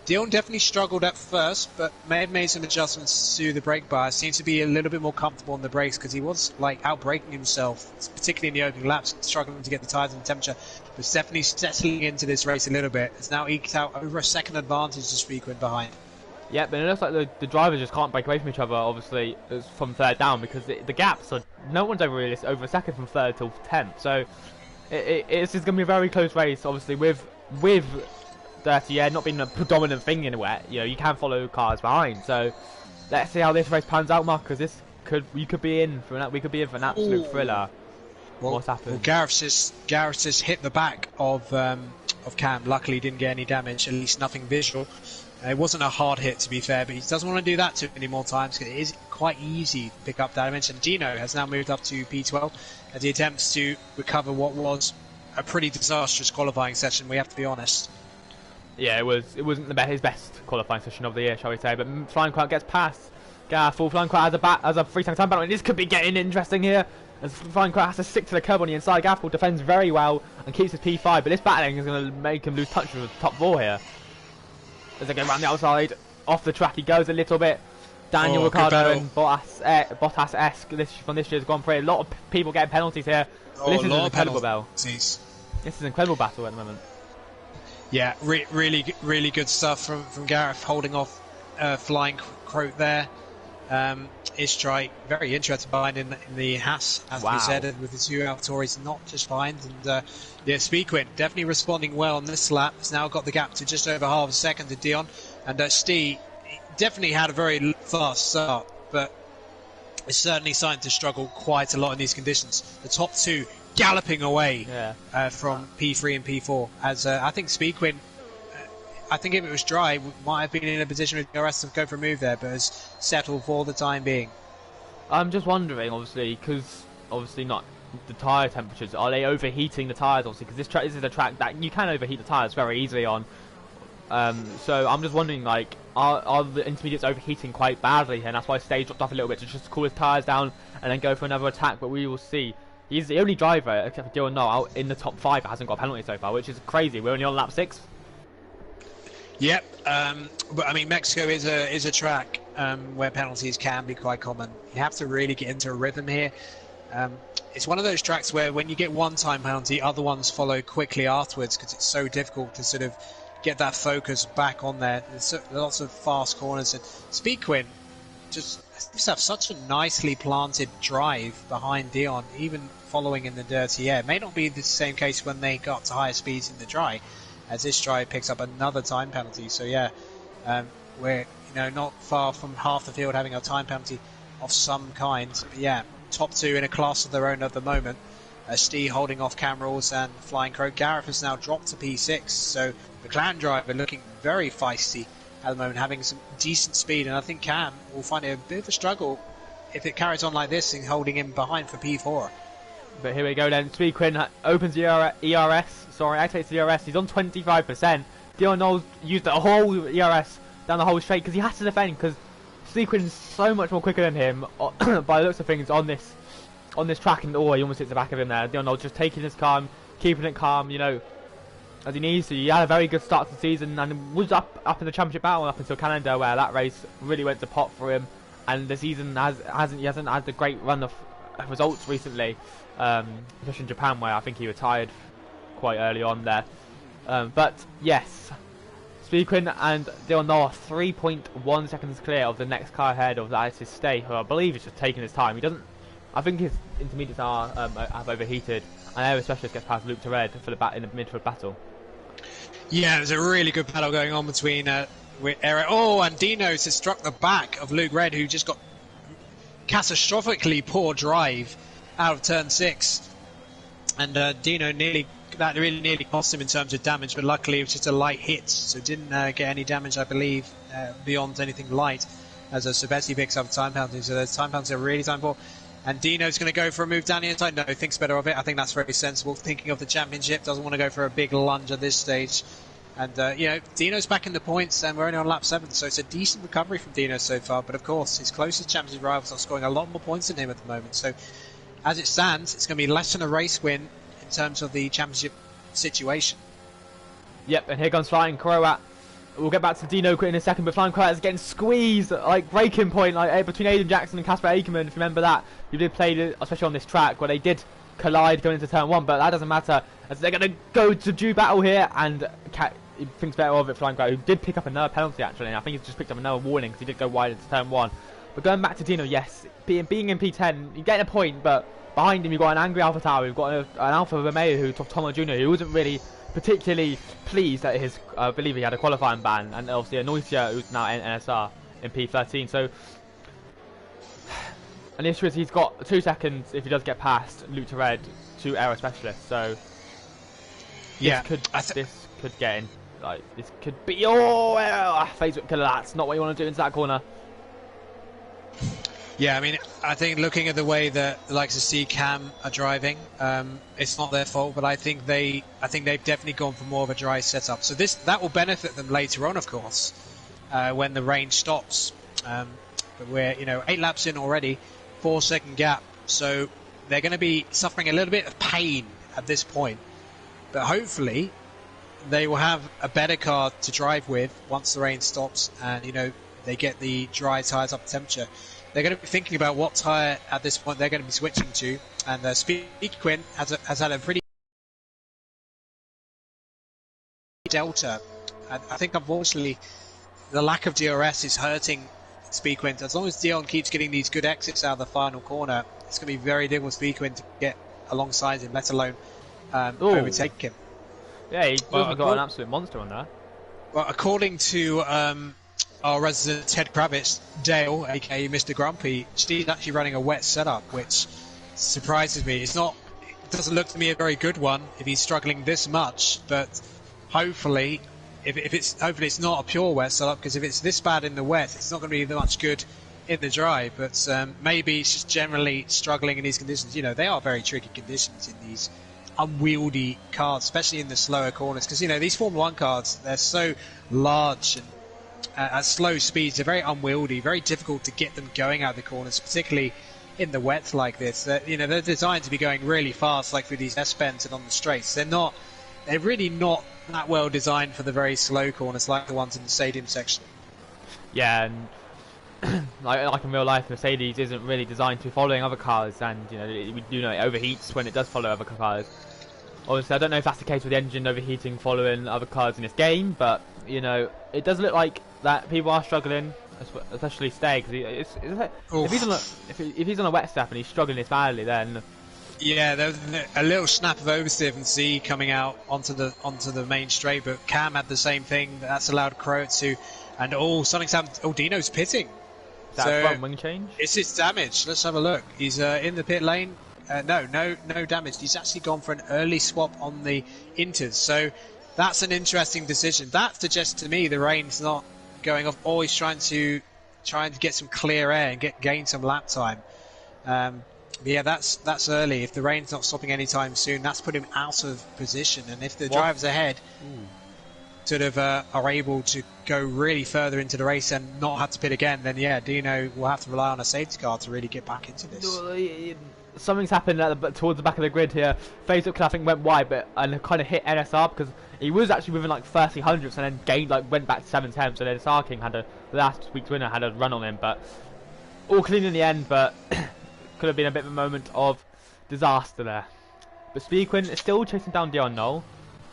Dion definitely struggled at first, but may have made some adjustments to the brake bar. Seems to be a little bit more comfortable on the brakes because he was like outbraking himself, particularly in the opening laps, struggling to get the tyres and temperature. But it's definitely settling into this race a little bit. It's now eked out over a second advantage to Speedquin behind. Yep, and it looks like the drivers just can't break away from each other, obviously, from third down, because the gaps are, no one's over a second from third till 10th, so it's going to be a very close race, obviously, with Dirty Air not being a predominant thing in a wet, you know, you can follow cars behind, so let's see how this race pans out, Mark, because we could be in for an absolute thriller. What's happened? Well, Gareth just hit the back of Cam. Luckily, he didn't get any damage, at least nothing visual. It wasn't a hard hit, to be fair, but he doesn't want to do that too many more times because it is quite easy to pick up damage. And Dino has now moved up to P12 as he attempts to recover what was a pretty disastrous qualifying session, we have to be honest. Yeah, it wasn't his best qualifying session of the year, shall we say, but Flying Quack gets past Gareth. Flying Quack has a 3-tank time battle, and this could be getting interesting here, as Flying Quack has to stick to the curb on the inside. Gareth defends very well and keeps his P5, but this battling is going to make him lose touch with the top 4 here. As they go around the outside, off the track he goes a little bit. Daniel Ricciardo and Bottas-esque from this year's Grand Prix. A lot of people getting penalties here. This is an incredible battle. This is an incredible battle at the moment. Yeah, really good stuff from Gareth, holding off Flying Croat there. Istrai very interested behind in the Haas, as we said, with the 2 AlphaTauris not just behind. And yeah, Speedquin definitely responding well on this lap. Has now got the gap to just over half a second to Dion. And Steve definitely had a very fast start, but is certainly starting to struggle quite a lot in these conditions. The top 2 galloping away from P3 and P4. As I think Speedquin, I think if it was dry, might have been in a position with the rest to go for a move there, but has settled for the time being. I'm just wondering, obviously, because obviously not the tyre temperatures. Are they overheating the tyres, obviously? Because this is a track that you can overheat the tyres very easily on. So I'm just wondering, like, are the intermediates overheating quite badly here? And that's why Stage dropped off a little bit to just cool his tyres down and then go for another attack. But we will see. He's the only driver, except for Dylan Noel, in the top 5 that hasn't got a penalty so far, which is crazy. We're only on lap 6. Yep, but I mean Mexico is a track where penalties can be quite common. You have to really get into a rhythm here. It's one of those tracks where when you get one time penalty, other ones follow quickly afterwards because it's so difficult to sort of get that focus back on there. There's lots of fast corners, and Speedquin just have such a nicely planted drive behind Dion, even following in the dirty air. It may not be the same case when they got to higher speeds in the dry, as this drive picks up another time penalty. So yeah, we're not far from half the field having a time penalty of some kind. But yeah, top 2 in a class of their own at the moment. Steve holding off Cam Rules and Flying Crow. Gareth has now dropped to P6, so the clan driver looking very feisty at the moment, having some decent speed, and I think Cam will find it a bit of a struggle if it carries on like this and holding him behind for P4. But here we go then. Speedquin opens the activates the ERS. He's on 25%. Dion Knowles used the whole ERS down the whole straight because he has to defend, because Speedquin is so much more quicker than him by the looks of things on this track. And he almost hits the back of him there. Dion Knowles just taking his calm, keeping it calm, as he needs to. He had a very good start to the season and was up in the championship battle up until Canada, where that race really went to pot for him. And the season hasn't had a great run of results recently, especially in Japan, where I think he retired quite early on there. But yes, Speedquin and Dion Noah 3.1 seconds clear of the next car ahead of that is Stay, who I believe is just taking his time. I think his intermediates have overheated, and Aero Specialist gets past Luke Tered in the midfield battle. Yeah, there's a really good battle going on between Aero. Oh, and Dino's has struck the back of Luke Red, who just got catastrophically poor drive out of turn 6, and Dino really nearly cost him in terms of damage, but luckily it was just a light hit, so didn't get any damage, I believe, beyond anything light, as Sebesti picks up time penalty. So those time penalties are really time for. And Dino's going to go for a move down the inside. No, thinks better of it. I think that's very sensible. Thinking of the championship, doesn't want to go for a big lunge at this stage. And Dino's back in the points, and we're only on lap 7, so it's a decent recovery from Dino so far. But of course, his closest championship rivals are scoring a lot more points than him at the moment. So as it stands, it's going to be less than a race win in terms of the championship situation. Yep, and here comes Flying Croat. We'll get back to Dino in a second, but Flying Croat is getting squeezed, like breaking point, like between Aidan Jackson and Casper Akerman. If you remember that, you did play, especially on this track, where they did collide going into turn 1, but that doesn't matter, as they're going to go to due battle here, and he thinks better of it, flying guy, who did pick up another penalty actually, and I think he's just picked up another warning because he did go wide into turn 1. But going back to Dino, yes, being in P10, you're getting a point, but behind him you've got an angry Alpha Tower, you've got an Alpha Romeo who Tomo Jr., who wasn't really particularly pleased at his, I believe he had a qualifying ban, and obviously Anoisia, who's now in NSR in P13. So, and the issue is he's got 2 seconds if he does get past Luke to Red to Aero Specialist. So, yeah, this could get in. Like, this could be Facebook killer. That's not what you want to do into that corner. Yeah, I mean, I think looking at the way that the likes of C-Cam are driving, it's not their fault, but I think they've definitely gone for more of a dry setup. So that will benefit them later on, of course, when the rain stops. But we're 8 laps in already, 4-second gap, so they're going to be suffering a little bit of pain at this point. But hopefully, they will have a better car to drive with once the rain stops, and they get the dry tyres up to temperature. They're going to be thinking about what tyre at this point they're going to be switching to, and Speedquin has had a pretty delta. I think unfortunately the lack of DRS is hurting Speedquin. As long as Dion keeps getting these good exits out of the final corner, it's going to be very difficult for Speedquin to get alongside him, let alone overtake him. Yeah, he's got an absolute monster on there. Well, according to our resident Ted Kravitz, Dale, aka Mr. Grumpy, she's actually running a wet setup, which surprises me. It doesn't look to me a very good one if he's struggling this much, but hopefully, hopefully it's not a pure wet setup, because if it's this bad in the wet, it's not going to be much good in the dry. But maybe he's just generally struggling in these conditions. They are very tricky conditions in these unwieldy cars, especially in the slower corners, because these Formula 1 cars, they're so large and at slow speeds, they're very unwieldy, very difficult to get them going out of the corners, particularly in the wet like this. They're designed to be going really fast, like through these S-bends and on the straights. They're really not that well designed for the very slow corners like the ones in the stadium section. Yeah, and like in real life, Mercedes isn't really designed to following other cars, and we do know it overheats when it does follow other cars. Obviously, I don't know if that's the case with the engine overheating following other cars in this game, but it does look like that people are struggling, especially Stay, because if he's on a wet step and he's struggling this badly, then yeah, there's a little snap of oversteer from C coming out onto the main straight, but Cam had the same thing. That's allowed Croat to, and something's happened. Dino's pitting. Is that a front wing change? It's his damage. Let's have a look. He's in the pit lane. No damage. He's actually gone for an early swap on the inters. So that's an interesting decision. That suggests to me the rain's not going off. Or he's trying to get some clear air and gain some lap time. Yeah, that's early. If the rain's not stopping anytime soon, that's put him out of position. And if the drivers ahead sort of are able to go really further into the race and not have to pit again, then yeah, Dino will have to rely on a safety car to really get back into this. Something's happened towards the back of the grid here. Facebook, I think, went wide, and kind of hit NSR because he was actually within like 30 hundredths and then went back to 7 tenths. So then NSR King had last week's winner had a run on him, but all clean in the end. But could have been a bit of a moment of disaster there. But Speedquin is still chasing down Dion Knoll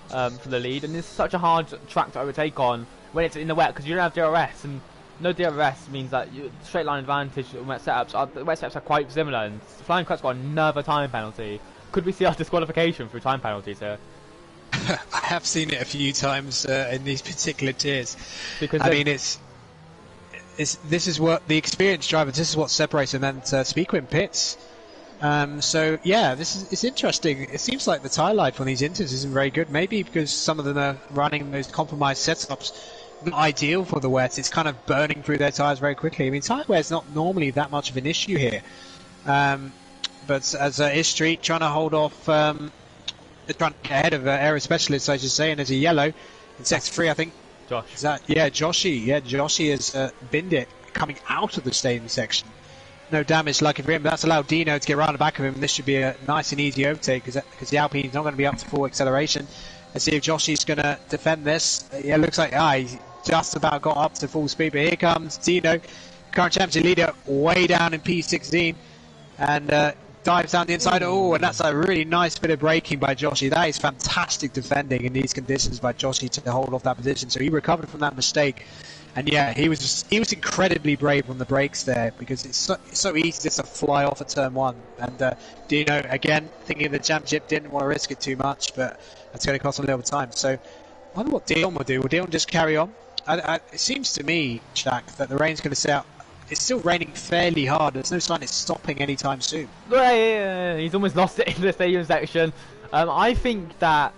for the lead, and it's such a hard track to overtake on when it's in the wet because you don't have DRS, and no DRS means that straight line advantage on wet setups are quite similar, and Flying Crut's got another time penalty. Could we see our disqualification through time penalties here? I have seen it a few times in these particular tiers. Because I mean, this is what the experienced drivers. This is what separates them and Speedquin pits. So yeah, it's interesting. It seems like the tyre life on these inters isn't very good. Maybe because some of them are running those compromised setups. Not ideal for the wet. It's kind of burning through their tyres very quickly. I mean, tyre wear is not normally that much of an issue here. But as Ish Street trying to hold off, trying to get ahead of Aero Specialists, I should say, and there's a yellow in sector 3, I think. Josh. Is that, yeah, Joshy. Yeah, Joshy has binned it coming out of the stadium section. No damage, lucky for him, but that's allowed Dino to get around the back of him, and this should be a nice and easy overtake because the Alpine's not going to be up to full acceleration. Let's see if Joshy's going to defend this. Yeah, looks like he's just about got up to full speed, but here comes Dino, current championship leader, way down in P16, and dives down the inside. Oh, and that's a really nice bit of braking by Joshy. That is fantastic defending in these conditions by Joshy to hold off that position. So he recovered from that mistake. And yeah, he was incredibly brave on the brakes there, because it's so easy just to fly off at turn 1. And Dino, again, thinking of the championship, didn't want to risk it too much, but that's going to cost him a little time. So I wonder what Dion will do. Will Dion just carry on? It seems to me, Jack, that the rain's going to stay out. It's still raining fairly hard. There's no sign it's stopping anytime soon. Yeah, he's almost lost it in the stadium section. I think that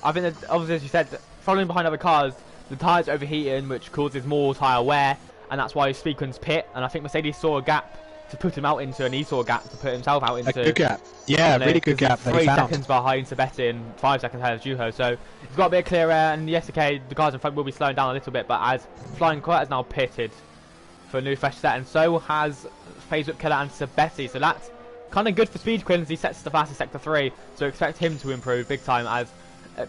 obviously, as you said, following behind other cars, the tyres overheating, which causes more tyre wear, and that's why Speedquin's pit. And I think Mercedes saw a gap to put him out into, and he saw a gap to put himself out into. A good gap. Yeah, really good gap that he found. 3 seconds behind Sabetti and 5 seconds ahead of Juho. So he's got a bit of clear air, and yes, okay, the cars in front will be slowing down a little bit, but as Flying Quiet has now pitted for a new fresh set, and so has Facebook Killer and Sabetti. So that's kind of good for Speedquin as he sets the fastest Sector 3. So expect him to improve big time, as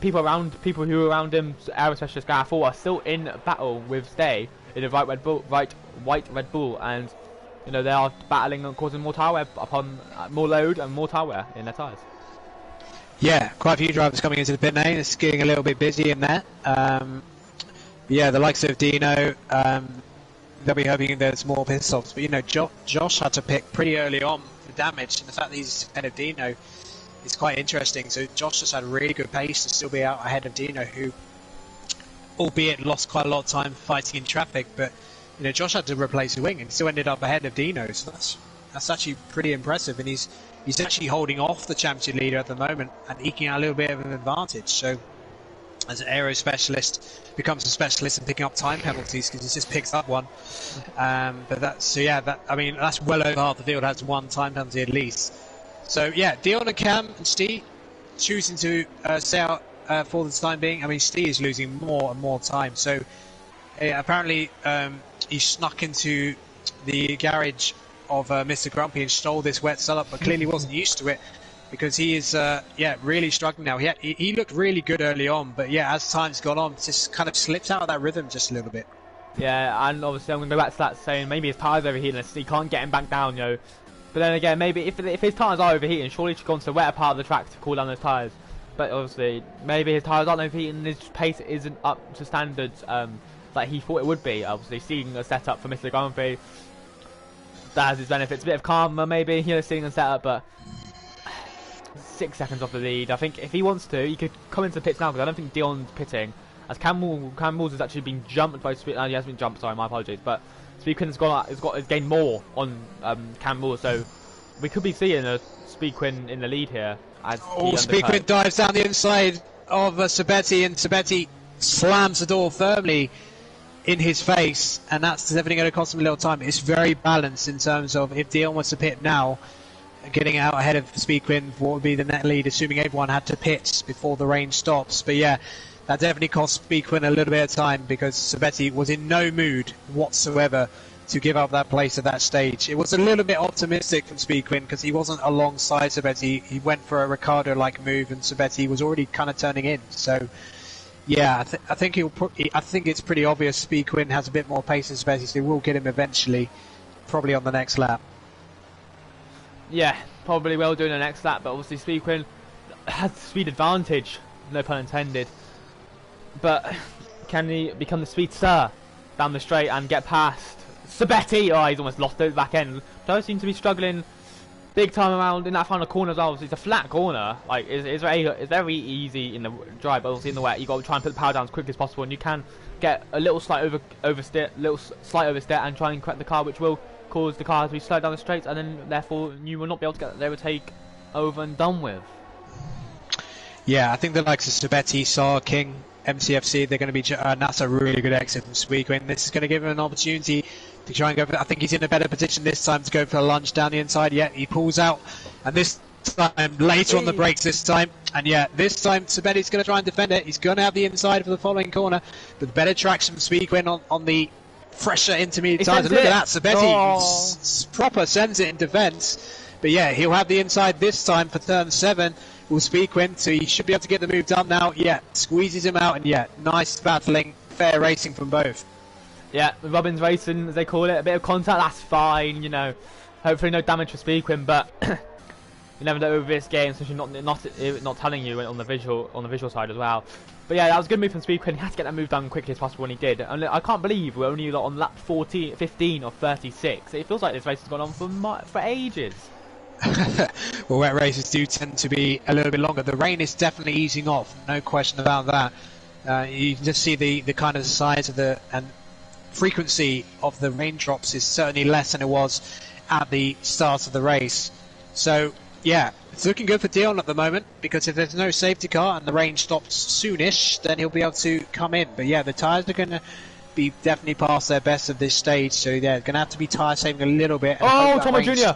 people who are around him, Aero Specialist Guy 4, are still in battle with Stay in the white Red Bull, and you know they are battling and causing more tyre wear upon more load and more tyre wear in their tyres. Yeah, quite a few drivers coming into the pit lane. It's getting a little bit busy in there. Yeah, the likes of Dino, they'll be hoping there's more pit stops, but you know, Josh had to pick pretty early on for damage, and the fact that he's ahead of Dino is quite interesting. So Josh just had a really good pace to still be out ahead of Dino, who, albeit lost quite a lot of time fighting in traffic, but you know, Josh had to replace the wing and still ended up ahead of Dino. So that's actually pretty impressive, and he's actually holding off the championship leader at the moment and eking out a little bit of an advantage. So as an aero specialist, becomes a specialist in picking up time penalties, because he just picks up one. But that's, so yeah, I mean, that's well over half the field has one time penalty at least. So yeah, Dion and Cam and Steve choosing to stay out for the time being. I mean, Steve is losing more and more time. So apparently he snuck into the garage of Mr. Grumpy and stole this wet setup, but clearly wasn't used to it, because he is really struggling now. He looked really good early on, but yeah, as time's gone on, just kind of slipped out of that rhythm just a little bit. Yeah, and obviously I'm going to go back to that saying maybe his tyres overheating and he can't get him back down, you know. But then again, maybe if his tyres are overheating, surely he should go onto the wetter part of the track to cool down those tyres. But obviously, maybe his tyres aren't overheating and his pace isn't up to standards like he thought it would be. Obviously, seeing a setup for Mr. Grumpy, that has its benefits. A bit of karma, maybe, you know, seeing a setup, but 6 seconds off the lead. I think if he wants to, he could come into the pits now, because I don't think Dion's pitting. As Cam Walls has actually been jumped by Speed. He hasn't been jumped. Sorry, my apologies. But Speedquin has gained more on Cam Walls, so we could be seeing a Speedquin in the lead here. Speedquin dives down the inside of Sabetti, and Sabetti slams the door firmly in his face, and that's definitely going to cost him a little time. It's very balanced in terms of if Dion wants to pit now, getting out ahead of Speedquin for what would be the net lead, assuming everyone had to pit before the rain stops. But yeah, that definitely cost Speedquin a little bit of time, because Sabetti was in no mood whatsoever to give up that place at that stage. It was a little bit optimistic from Speedquin, because he wasn't alongside Sabetti. He went for a Ricciardo-like move, and Sabetti was already kind of turning in. So yeah, I think it's pretty obvious Speedquin has a bit more pace than Sabetti, so we'll get him eventually, probably on the next lap. Yeah, probably will do in the next lap, but obviously Speedquin has the speed advantage, no pun intended. But can he become the speed sir down the straight and get past Sabetti? Oh, he's almost lost the back end. Does seem to be struggling big time around in that final corner as well. It's a flat corner, like it's very easy in the dry, but obviously in the wet you got to try and put the power down as quickly as possible, and you can get a little slight oversteer, and try and correct the car, which will cause the car to be slowed down the straights, and then therefore you will not be able to get the overtake over and done with. Yeah, I think the likes of Sabetti, Saar, King, MCFC, they're going to be, and that's a really good exit from Speedquin. This is going to give him an opportunity to try and go for, I think he's in a better position this time to go for a lunge down the inside. Yeah, he pulls out, and this time, later on the brakes this time, and yeah, this time Sabetti's going to try and defend it. He's going to have the inside for the following corner, but better traction from Speedquin on the fresher intermediate tires. And look at that, Sabetti proper sends it in defence. But yeah, he'll have the inside this time for turn 7 with Speedquin, so he should be able to get the move done now. Yeah, squeezes him out, and yeah, nice battling, fair racing from both. Yeah, the Robbins racing, as they call it, a bit of contact, that's fine, you know. Hopefully no damage for Speedquin, but You never know with this game, especially not telling you on the visual side as well. But yeah, that was a good move from Speedquin. He had to get that move done quickly as possible when he did. And I can't believe we're only on lap 15 of 36. It feels like this race has gone on for ages. Well, wet races do tend to be a little bit longer. The rain is definitely easing off, no question about that. You can just see the kind of size of and frequency of the raindrops is certainly less than it was at the start of the race. So yeah, it's looking good for Dion at the moment, because if there's no safety car and the rain stops soonish, then he'll be able to come in. But yeah, the tyres are going to be definitely past their best at this stage, so they're going to have to be tyre saving a little bit. Oh, Thomas Jr.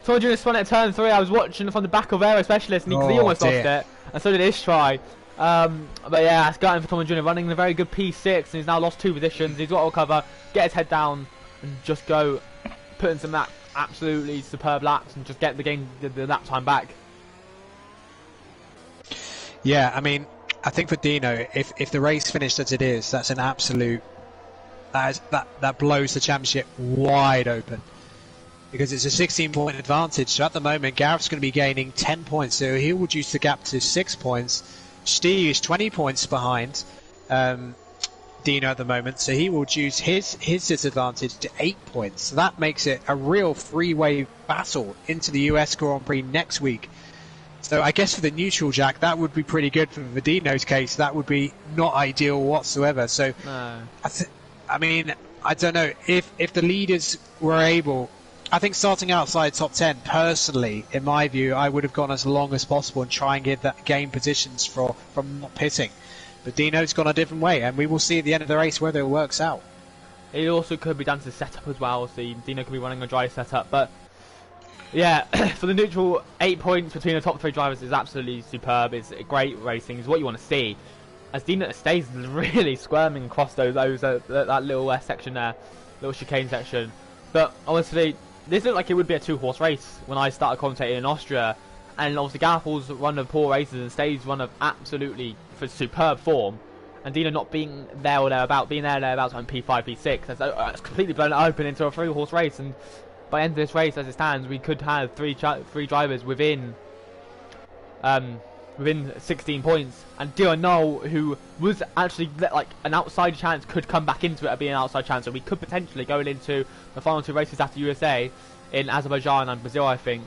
Thomas Jr. spun at turn 3. I was watching from the back of Aero Specialist, and he almost lost it, and so did his try. But yeah, it's gutting for Thomas Jr. running a very good P6, and he's now lost 2 positions. He's got to recover, get his head down, and just go put in some absolutely superb laps and just get the lap time back. Yeah, I mean, I think for Dino, if the race finished as it is, that's an absolute that blows the championship wide open, because it's a 16-point advantage. So at the moment, Gareth's going to be gaining 10 points, so he'll reduce the gap to 6 points. Steve is 20 points behind Dino at the moment, so he will reduce his disadvantage to 8 points. So that makes it a real three-way battle into the US Grand Prix next week. So I guess for the neutral, Jack, that would be pretty good. For Dino's case, that would be not ideal whatsoever. So no. I mean, I don't know if the leaders were able. I think starting outside top 10, personally, in my view, I would have gone as long as possible and try and gain positions from not pitting. But Dino's gone a different way, and we will see at the end of the race whether it works out. It also could be down to the setup as well, so Dino could be running a dry setup. But yeah, for the neutral, 8 points between the top 3 drivers is absolutely superb. It's great racing, it's what you want to see. As Dino stays really squirming across that little section there, little chicane section. But honestly, this looked like it would be a 2-horse race when I started commentating in Austria. And obviously Gareth's run of poor races and Stay's run of absolutely for superb form, and Dino not being there or thereabouts, on P5, P6, that's completely blown it open into a 3-horse race. And by the end of this race, as it stands, we could have three drivers within 16 points, and Dion Knoll, who was actually like an outside chance, could come back into it and be an outside chance, so we could potentially go into the final 2 races after USA in Azerbaijan and Brazil, I think,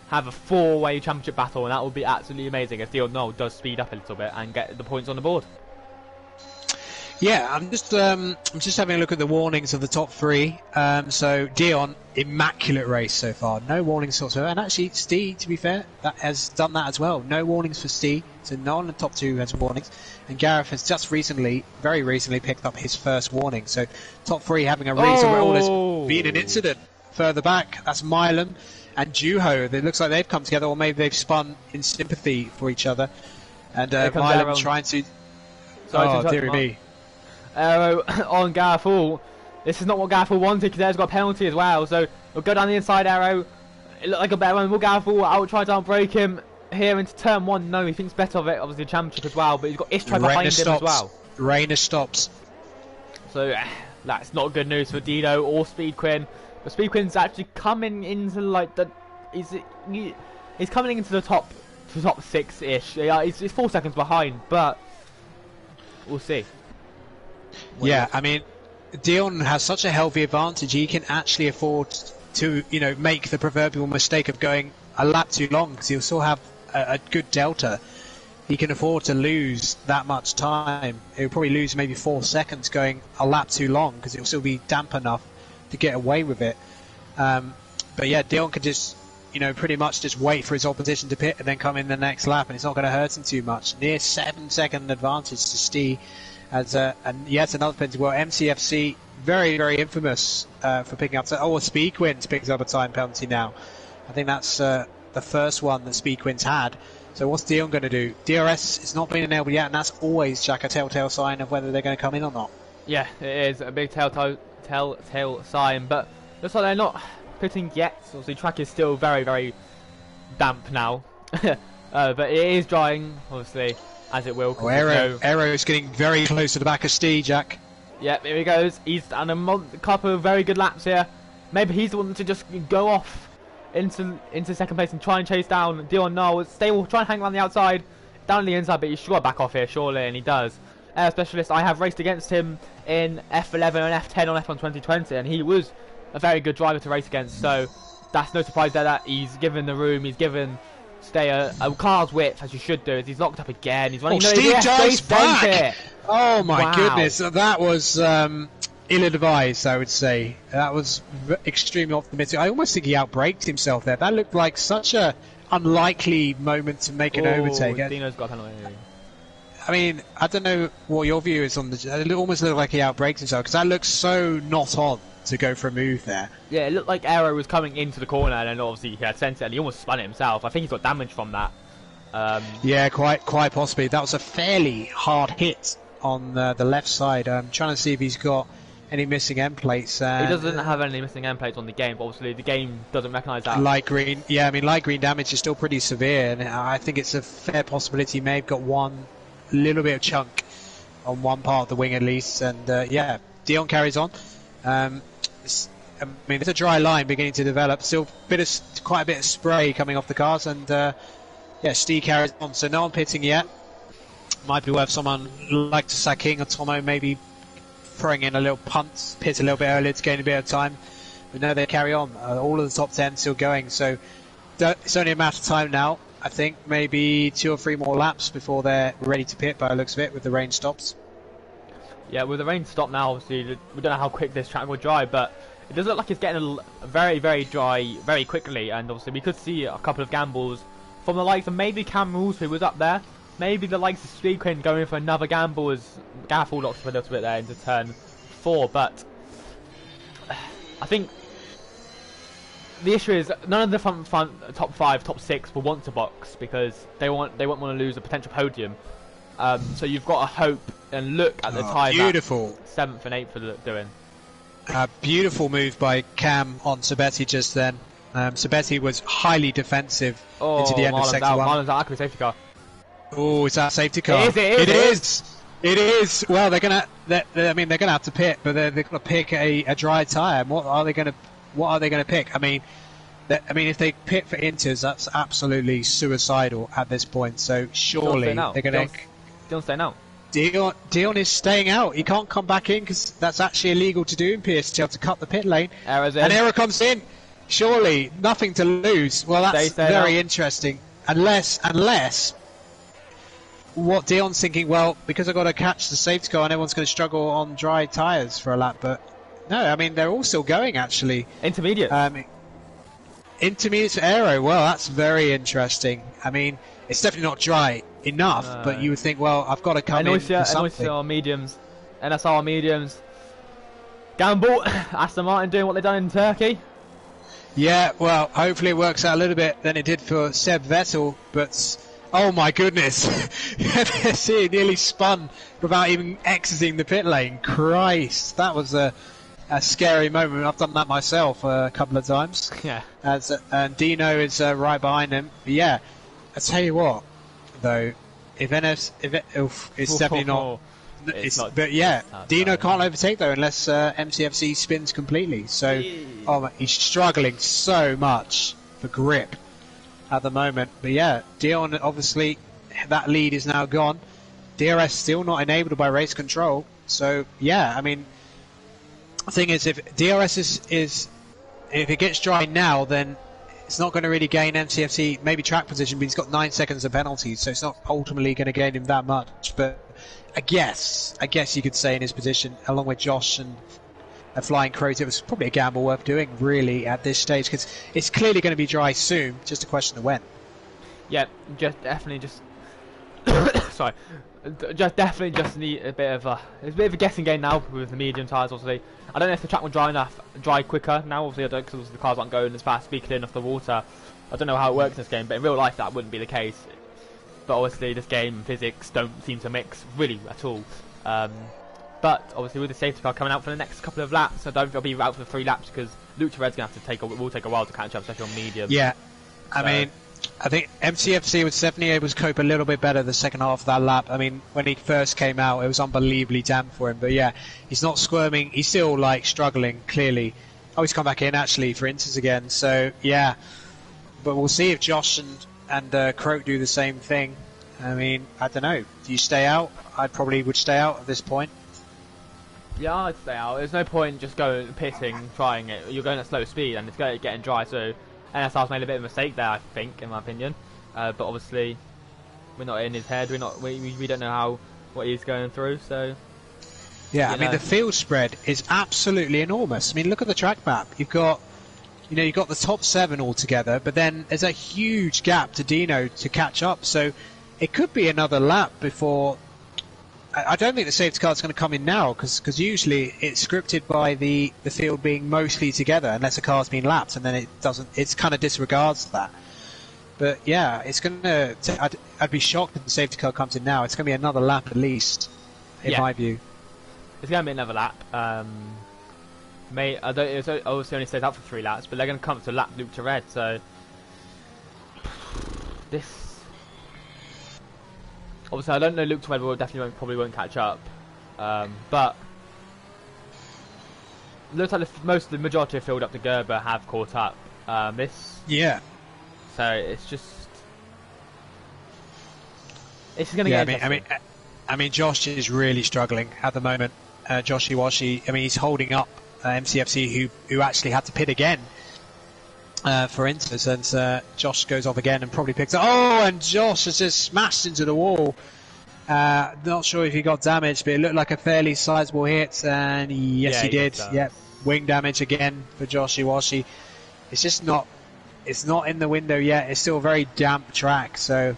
have a 4-way championship battle, and that would be absolutely amazing if Dion Knoll does speed up a little bit and get the points on the board. Yeah, I'm just having a look at the warnings of the top 3. So Dion, immaculate race so far, no warnings whatsoever. And actually, Steve, to be fair, that has done that as well. No warnings for Steve, so no one in the top 2 has warnings. And Gareth has just very recently picked up his first warning. So top 3 having a reason where there's been an incident. Further back, that's Milam and Juho. It looks like they've come together, or maybe they've spun in sympathy for each other. And Milam trying to... Sorry, dearie me. Aero on Gareth Hall. This is not what Gareth Hall wanted, because there's got a penalty as well. So we'll go down the inside, Aero. It looked like a better one. Will Gareth Hall out try to outbrake him here into turn 1? No, he thinks better of it. Obviously, the championship as well, but he's got Istray behind him as well. Rainer stops. So that's not good news for Dino or Speedquin. But Speedquin's actually coming into like he's coming into the top 6-ish. Yeah, he's 4 seconds behind, but we'll see. Yeah, I mean, Dion has such a healthy advantage. He can actually afford to, make the proverbial mistake of going a lap too long, because he'll still have a good delta. He can afford to lose that much time. He'll probably lose maybe 4 seconds going a lap too long, because it'll still be damp enough to get away with it. But yeah, Dion can just, pretty much just wait for his opposition to pit and then come in the next lap, and it's not going to hurt him too much. Near 7-second advantage to Steve. And yet another penalty. Well, MCFC, very, very infamous for picking up. Speedquins picks up a time penalty now. I think that's the first one that Speedquins had. So what's Dion going to do? DRS is not being enabled yet, and that's always, Jack, a telltale sign of whether they're going to come in or not. Yeah, it is a big telltale sign, but looks like they're not pitting yet. So the track is still very, very damp now. But it is drying, obviously, as it will. Aero is getting very close to the back of Steve, Jack. Yep, here he goes. He's done a couple of very good laps here. Maybe he's the one to just go off into second place and try and chase down Dion Knowles. Stay will try and hang around the outside, down the inside, but he's sure back off here, surely, and he does. Air Specialist, I have raced against him in F11 and F10 on F1 2020, and he was a very good driver to race against, so that's no surprise there that he's given the room, he's given Stay a car's width, as you should do, as he's locked up again. He's running Steve dives back! Oh my goodness, that was ill-advised, I would say. That was extremely optimistic. I almost think he outbraked himself there. That looked like such a unlikely moment to make an overtake. Dino's got a penalty. I mean, I don't know what your view is on the... It almost looked like he outbraked himself, because that looks so not on to go for a move there. Yeah, it looked like Aero was coming into the corner, and then obviously he had sent it, and he almost spun it himself. I think he's got damage from that. Yeah, quite possibly. That was a fairly hard hit on the left side. I'm trying to see if he's got any missing end plates. He doesn't have any missing end plates on the game, but obviously the game doesn't recognise that. Light green, yeah, I mean, light green damage is still pretty severe, and I think it's a fair possibility he may have got one little bit of chunk on one part of the wing at least, and yeah, Dion carries on. I mean, there's a dry line beginning to develop, still quite a bit of spray coming off the cars, and yeah, Steve carries on, so no one pitting yet. Might be worth someone like King or Tomo maybe throwing in a little punt, pit a little bit earlier to gain a bit of time. But no, they carry on. All of the top 10 still going, so it's only a matter of time now. I think maybe 2 or 3 more laps before they're ready to pit by the looks of it, with the rain stops. Yeah, with the rain stop now, obviously, we don't know how quick this track will dry, but it does look like it's getting very, very dry very quickly, and obviously we could see a couple of gambles from the likes of maybe Cam Rules, who was up there, maybe the likes of Streetquin going for another gamble as Gaffel locked up a little bit there into turn 4, but I think the issue is none of the front top 5, top 6 will want to box because they won't want to lose a potential podium. So you've got to hope and look at the time beautiful. 7th and 8th are doing. Beautiful move by Cam on Sabetti just then. Sabetti was highly defensive into the end of sector 1. Marlon's out, that could be safety car. Oh, is that a safety car? It is. It is. Well, they're gonna have to pit, but they're gonna pick a dry tyre. And what are they gonna pick? I mean, if they pit for Inters, that's absolutely suicidal at this point. So surely they're gonna. Dion's staying out. Dion is staying out. He can't come back in because that's actually illegal to do in PSGL, to cut the pit lane. Error's in. And Error comes in. Surely nothing to lose. Well, that's very interesting. Unless what Dion's thinking, well, because I've got to catch the safety car and everyone's going to struggle on dry tyres for a lap. But no, I mean, they're all still going, actually. Intermediate. Intermediate to Aero. Well, that's very interesting. I mean, it's definitely not dry enough, but you would think, well, I've got to come in for something. NSR mediums. NSR mediums. Gamble. Aston Martin doing what they've done in Turkey. Yeah, well, hopefully it works out a little bit than it did for Seb Vettel, but oh my goodness, FSC nearly spun without even exiting the pit lane. Christ, that was a scary moment. I've done that myself a couple of times. Yeah. And Dino is right behind him. But yeah, I tell you what, though, it's definitely not. But yeah, Dino can't overtake though unless MCFC spins completely. So, he's struggling so much for grip at the moment. But yeah, Dion, obviously, that lead is now gone. DRS still not enabled by race control. So yeah, I mean, the thing is, if DRS is if it gets dry now, then it's not going to really gain MCFC maybe track position, but he's got 9 seconds of penalties, so it's not ultimately going to gain him that much. But I guess you could say in his position, along with Josh and a Flying Croat, it was probably a gamble worth doing, really, at this stage, because it's clearly going to be dry soon, just a question of when. Yeah, definitely sorry. Just need a bit of a guessing game now with the medium tyres. Obviously, I don't know if the track will dry quicker now. Obviously, I don't, because the cars aren't going as fast, be clearing off the water. I don't know how it works in this game, but in real life that wouldn't be the case. But obviously, this game and physics don't seem to mix really at all. But obviously, with the safety car coming out for the next couple of laps, I don't think I'll be out for 3 laps because Lucha Red's gonna have to will take a while to catch up, especially on medium. Yeah, I mean, I think MCFC was definitely able to cope a little bit better the second half of that lap. I mean, when he first came out, it was unbelievably damp for him. But yeah, he's not squirming. He's still, like, struggling, clearly. Oh, he's come back in, actually, for Inters again. So, yeah, but we'll see if Josh and Croak do the same thing. I mean, I don't know. Do you stay out? I probably would stay out at this point. Yeah, I'd stay out. There's no point just going pitting, trying it. You're going at slow speed and it's going getting dry. So NSR's made a bit of a mistake there, I think, in my opinion. But obviously, we're not in his head. We don't know what he's going through. So yeah, I mean the field spread is absolutely enormous. I mean, look at the track map. You've got the top 7 all together, but then there's a huge gap to Dino to catch up. So it could be another lap before. I don't think the safety car is going to come in now because usually it's scripted by the field being mostly together unless a car's been lapped, and then it doesn't. It's kind of disregards that. But yeah, it's going to. I'd be shocked if the safety car comes in now. It's going to be another lap at least, in my view. It's going to be another lap. It obviously only stays out for 3 laps, but they're going to come to lap loop to red. So this. Obviously, I don't know. Luke to red probably won't catch up, but looks like the majority of field up to Gerber have caught up. So it's going to get interesting. I mean, Josh is really struggling at the moment. Joshy Washy. I mean, he's holding up MCFC, who actually had to pit again for instance, and Josh goes off again and probably picks up. Oh, and Josh has just smashed into the wall. Not sure if he got damaged, but it looked like a fairly sizable hit, and yes, he did. Yep, wing damage again for Josh Iwashi. It's just not. It's not in the window yet. It's still a very damp track, so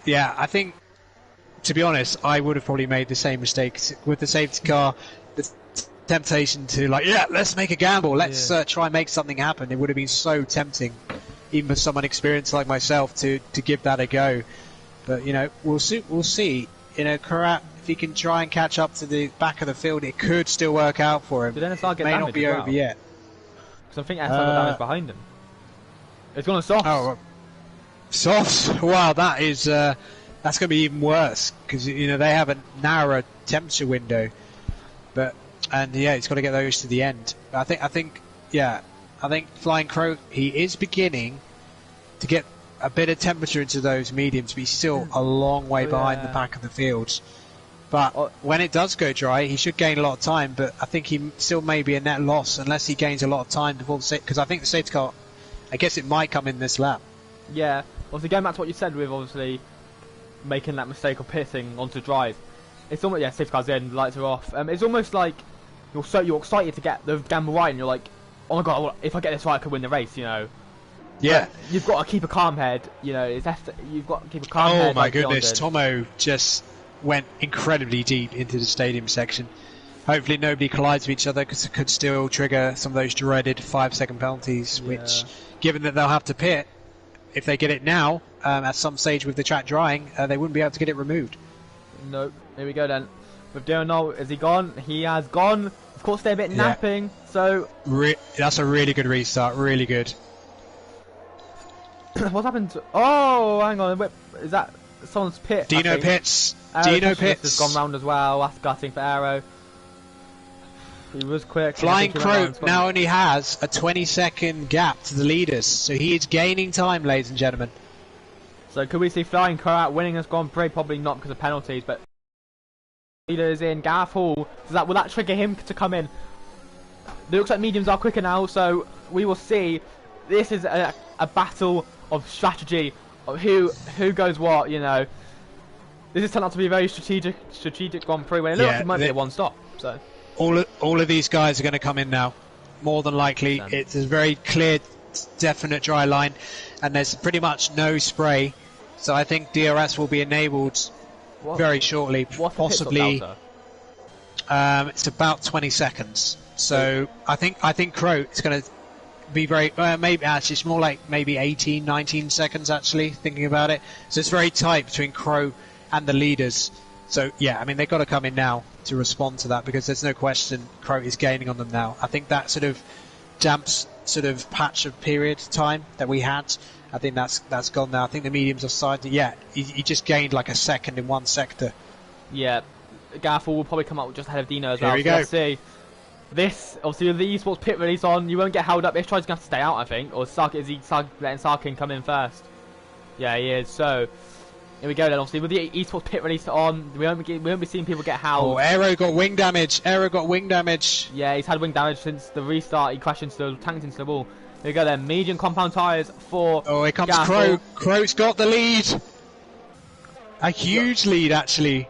yeah, I think, to be honest, I would have probably made the same mistakes with the safety car. The temptation to let's make a gamble, let's try and make something happen. It would have been so tempting, even for someone experienced like myself, to give that a go. But we'll see. Karat, if he can try and catch up to the back of the field, it could still work out for him. Did NSR get damaged? May not be over yet. Because I think NSR got damage behind him. It's gone to softs. Oh, softs. Wow, that's going to be even worse because they have a narrower temperature window. And he's got to get those to the end. I think Flying Crow, he is beginning to get a bit of temperature into those mediums, but he's still a long way behind the back of the field. But when it does go dry, he should gain a lot of time, but I think he still may be a net loss unless he gains a lot of time before because I think the safety car, I guess it might come in this lap. Yeah, obviously going back to what you said with obviously making that mistake of pitting onto drive, it's almost, safety car's in, lights are off. It's almost like you're excited to get the gamble right, and you're like, oh my god, if I get this right, I could win the race, Yeah. But you've got to keep a calm head, you've got to keep a calm head. Oh my goodness, Tomo just went incredibly deep into the stadium section. Hopefully nobody collides with each other because it could still trigger some of those dreaded 5-second penalties, which, given that they'll have to pit, if they get it now, at some stage with the track drying, they wouldn't be able to get it removed. Nope. Here we go then. With Darren, is he gone? He has gone. Of course, they're a bit napping, so... that's a really good restart, really good. What's happened to... Oh, hang on. Is that someone's pit? Dino pits. Dino pits has gone round as well. That's gutting for Aero. He was quick. Flying Crow now only has a 20-second gap to the leaders, so he is gaining time, ladies and gentlemen. So could we see Flying Crow out winning this Grand Prix? Probably not because of penalties, but... Leaders in. Gareth Hall, will that trigger him to come in? It looks like mediums are quicker now, so we will see. This is a battle of strategy, of who goes what. This has turned out to be a very strategic Grand Prix when it looks like it might be a one-stop. So all of these guys are going to come in now, more than likely. It's a very clear, definite dry line, and there's pretty much no spray. So I think DRS will be enabled very shortly, possibly. It's about 20 seconds. So I think Crow is going to be very maybe actually it's more like maybe 18, 19 seconds actually. Thinking about it, so it's very tight between Crow and the leaders. So yeah, I mean they've got to come in now to respond to that because there's no question Crow is gaining on them now. I think that sort of damp patch of period time that we had, I think that's gone now. I think the mediums are starting to, he just gained like a second in one sector. Yeah, Gareth will probably come up just ahead of Dino as well. Here we go. Let's see. this, obviously with the esports pit release on, you won't get held up. This tries to have to stay out, I think. Or letting Sarkin come in first? Yeah, he is. So, here we go then. Obviously with the esports pit release on, we won't be seeing people get held. Oh, Aero got wing damage. Aero got wing damage. Yeah, he's had wing damage since the restart. He crashed tanked into the wall. Here we go then. Medium compound tyres for... Oh, here comes Gaffel. Crow. Crow's got the lead. A huge lead, actually.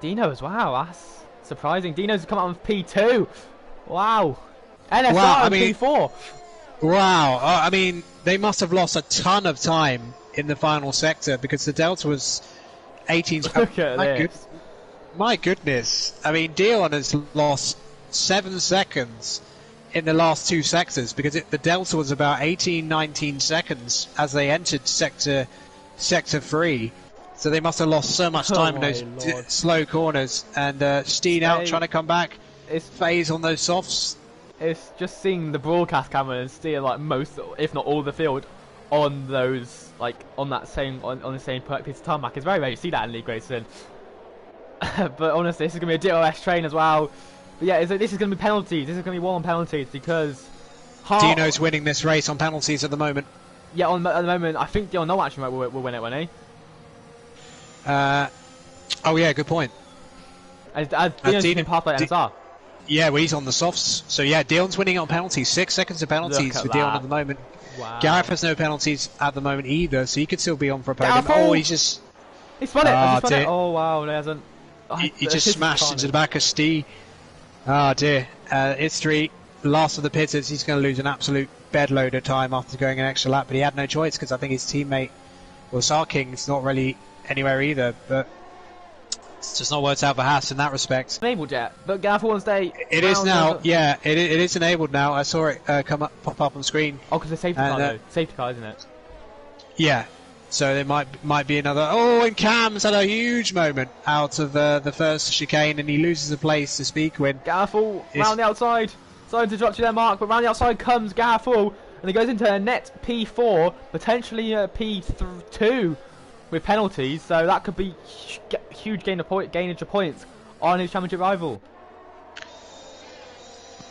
Dino as well. That's surprising. Dino's come out with P2. Wow. NSR Wow, P4. Wow. I mean, they must have lost a ton of time in the final sector because the delta was 18. Look at this. My goodness. I mean, Dion has lost 7 seconds in the last 2 sectors because the delta was about 18, 19 seconds as they entered sector 3. So they must have lost so much time in those slow corners. And Steen out trying to come back. It's phase on those softs. It's just seeing the broadcast camera and seeing like most, if not all, the field on those, like on the same piece of tarmac. It's very rare you see that in League Racing. But honestly, this is going to be a DRS train as well. But yeah, this is going to be penalties. This is going to be one on penalties because Dino's winning this race on penalties at the moment. Yeah, at the moment, I think Dion No actually will win it, won't he? Oh yeah, good point. Dion's been passed by NSR. Yeah, well, he's on the softs. So yeah, Dion's winning on penalties. 6 seconds of penalties for Dion at the moment. Wow. Gareth has no penalties at the moment either, so he could still be on for a podium. Gaffel! Oh, he's spun it. Oh wow, he hasn't. He just smashed into the back of Stee. Oh dear. It's 3. Last of the pitters. He's going to lose an absolute bedload of time after going an extra lap, but he had no choice because I think his teammate, well, Sarking's not really anywhere either, but it's just not worked out for Haas in that respect. Enabled yet, but Gaffel wants to stay. It is now, yeah, it is enabled now. I saw it pop up on screen. Oh, because the safety car, though. Safety car, isn't it? Yeah, so there might be another. Oh, and Cam's had a huge moment out of the first chicane, and he loses a place to Speakwin. Gaffel round the outside. Sorry to drop you there, Mark, but round the outside comes Gaffel, and he goes into a net P4, potentially a P2 with penalties. So that could be huge gainage of points on his championship rival.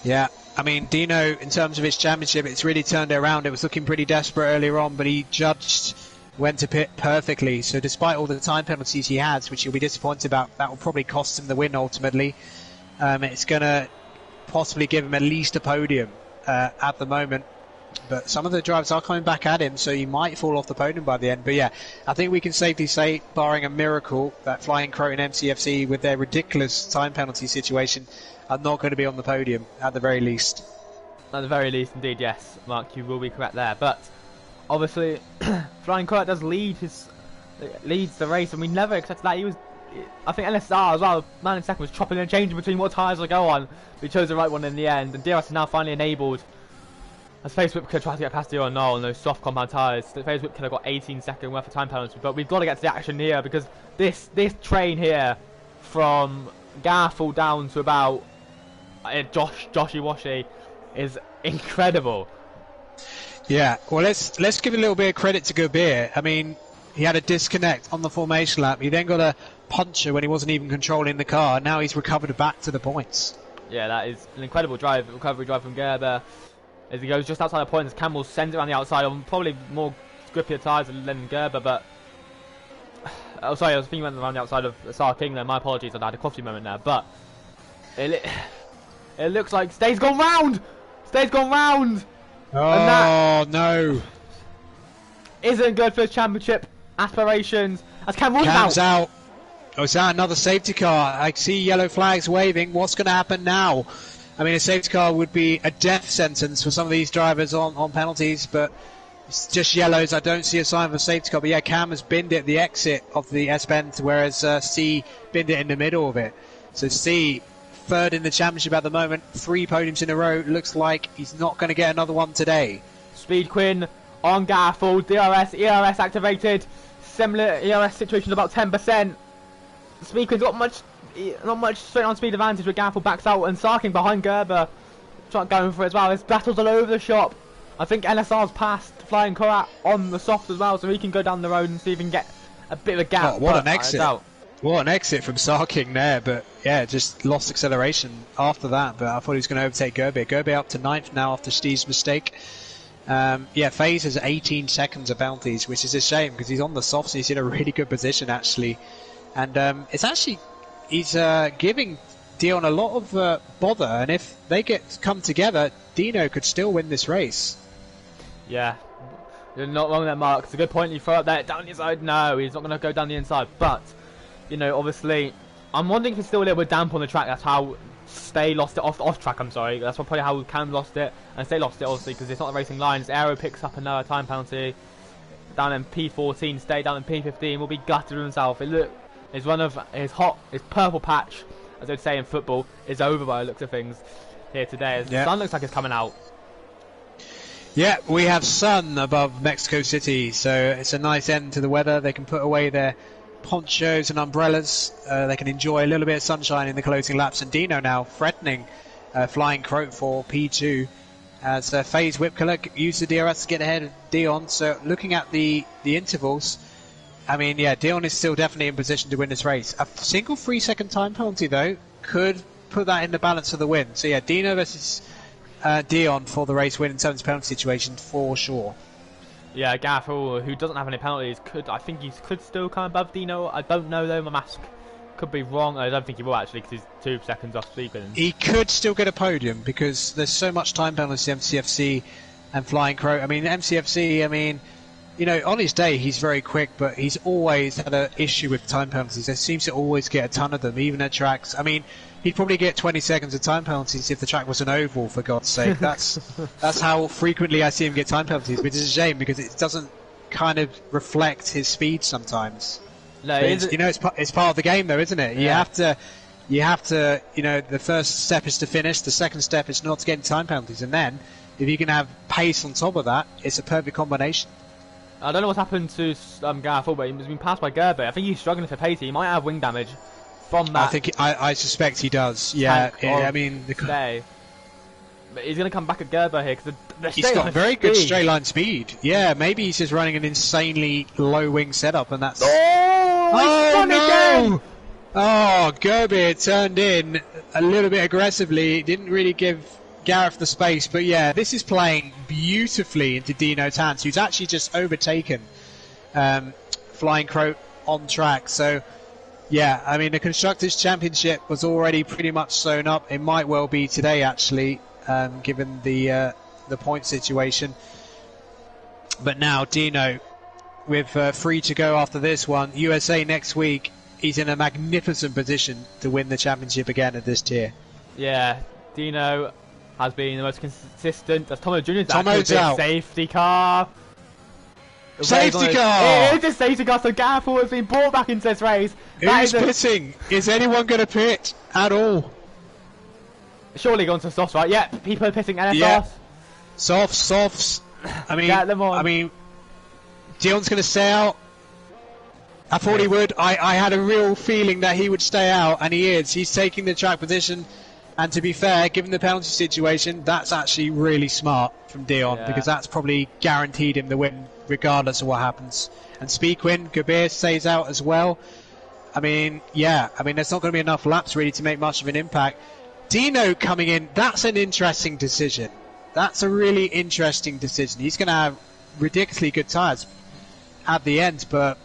Yeah, I mean, Dino, in terms of his championship, it's really turned it around. It was looking pretty desperate earlier on, but he judged when to pit perfectly. So despite all the time penalties he has, which he'll be disappointed about, that will probably cost him the win ultimately. It's going to possibly give him at least a podium at the moment. But some of the drivers are coming back at him, so he might fall off the podium by the end. But yeah, I think we can safely say, barring a miracle, that Flying Crow and MCFC, with their ridiculous time penalty situation, are not going to be on the podium, at the very least. At the very least, indeed, yes. Mark, you will be correct there. But obviously, Flying Crow does leads the race, and we never expected that. I think NSR as well, man in second, was chopping and changing between what tyres to go on. But he chose the right one in the end, and DRS is now finally enabled. As FaceWhip could try to get past Dion Null on those soft compound tyres, FaceWhip could have got 18-second worth of time penalty, but we've got to get to the action here because this train here, from Gaffel down to about Joshy Washy, is incredible. Yeah, well, let's give a little bit of credit to Gobir. I mean, he had a disconnect on the formation lap. He then got a puncher when he wasn't even controlling the car. Now he's recovered back to the points. Yeah, that is an incredible recovery drive from Gerber. As he goes just outside the points, Campbell sends it around the outside on probably more grippier tyres than Gerber, but... Oh, sorry, I was thinking around the outside of Sar King there. My apologies, I had a coffee moment there, but... It looks like Stay's gone round! Stay's gone round! Oh, no. Isn't good for his championship aspirations. As Cam's out. Oh, is that another safety car? I see yellow flags waving. What's going to happen now? I mean, a safety car would be a death sentence for some of these drivers on penalties, but it's just yellows. I don't see a sign of a safety car. But yeah, Cam has binned it at the exit of the S-Bend, whereas C binned it in the middle of it. So C, third in the championship at the moment, 3 podiums in a row. Looks like he's not going to get another one today. Speed Quinn on Gaffel, DRS, ERS activated. Similar ERS situation, about 10%. Speed Quinn's got not much straight on speed advantage with Gaffel backs out, and Sarking behind Gerber going for it as well. There's battles all over the shop. I think NSR's passed Flying Korat on the soft as well, so he can go down the road and see if he can get a bit of a gap. Oh, what an exit. What an exit from Sarking there, but yeah, just lost acceleration after that. But I thought he was going to overtake Gerbe. Gerbe up to 9th now after Steve's mistake. FaZe has 18 seconds of bounties, which is a shame because he's on the softs. He's in a really good position actually, and it's actually he's giving Dion a lot of bother. And if they come together, Dino could still win this race. Yeah. You're not wrong there, Mark. It's a good point. You throw up there down the inside. No, he's not going to go down the inside. But, you know, obviously, I'm wondering if he's still a little bit damp on the track. That's how Stay lost it off track. I'm sorry. That's probably how Cam lost it, and Stay lost it obviously because it's not the racing lines. Aero picks up another time penalty down in P14. Stay down in P15 will be gutted with himself. His run of his purple patch, as they'd say in football, is over by the looks of things here today. The sun looks like it's coming out. Yeah, we have sun above Mexico City, so it's a nice end to the weather. They can put away their ponchos and umbrellas. They can enjoy a little bit of sunshine in the closing laps. And Dino now threatening Flying Croat for P2 as FaZe Whipkiller used the DRS to get ahead of Dion. So looking at the intervals, I mean, yeah, Dion is still definitely in position to win this race. A single 3-second time penalty, though, could put that in the balance of the win. So yeah, Dino versus Dion for the race win in terms of penalty situation for sure. Yeah, Gareth Hall, who doesn't have any penalties, I think he could still come above Dino. I don't know though, my mask could be wrong. I don't think he will actually because he's 2 seconds off speaking. He could still get a podium because there's so much time penalties to MCFC and Flying Crow. I mean, MCFC, I mean, you know, on his day he's very quick, but he's always had an issue with time penalties. There seems to always get a ton of them, even at tracks. I mean, he'd probably get 20 seconds of time penalties if the track was an oval, for God's sake. That's how frequently I see him get time penalties, which is a shame because it doesn't kind of reflect his speed sometimes. No, you know, it's part of the game, though, isn't it? Yeah. You have to, you know, the first step is to finish, the second step is not to get time penalties, and then if you can have pace on top of that, it's a perfect combination. I don't know what's happened to Gareth Hall, but he's been passed by Gerbe. I think he's struggling for pace. He might have wing damage from that. I suspect he does. Yeah, I mean, but he's going to come back at Gerbe here because he's got very good straight line speed. Yeah, maybe he's just running an insanely low wing setup, and that's. Oh no! Again. Oh, Gerbe turned in a little bit aggressively. Didn't really give Gareth the space, but yeah, this is playing beautifully into Dino's hands, who's actually just overtaken Flying Croat on track. So. Yeah, I mean, the Constructors' Championship was already pretty much sewn up. It might well be today, actually, given the point situation. But now, Dino, with 3 to go after this one, USA next week, he's in a magnificent position to win the championship again at this tier. Yeah, Dino has been the most consistent. As Tomo Jr.'s Tomo's out. Safety car. Safety car! It is a safety car, so Gareth Hall has been brought back into this race. Who's pitting? Is anyone going to pit at all? Surely going to softs, right? Yeah, people are pitting NSRs. Yeah. Softs. I mean, get them on. I mean, Dion's going to stay out. I thought he would. I had a real feeling that he would stay out, and he is. He's taking the track position. And to be fair, given the penalty situation, that's actually really smart from Dion because that's probably guaranteed him the win regardless of what happens. And Speakwin, Kabir stays out as well. I mean, yeah, there's not going to be enough laps really to make much of an impact. Dino coming in, that's an interesting decision. That's a really interesting decision. He's going to have ridiculously good tyres at the end, but,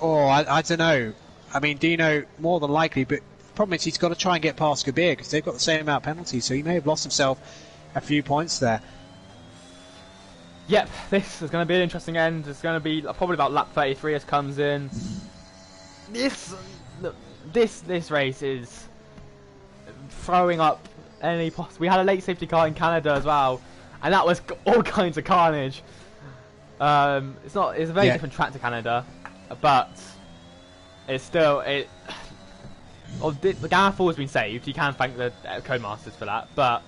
I don't know. I mean, Dino, more than likely, but the problem is he's got to try and get past Kabir because they've got the same amount of penalties, so he may have lost himself a few points there. Yep, this is going to be an interesting end. It's going to be probably about lap 33 as comes in. This race is throwing up any possible. We had a late safety car in Canada as well, and that was all kinds of carnage. It's a very different track to Canada, but it's still the Gareth Hall has been saved. You can thank the Codemasters for that, but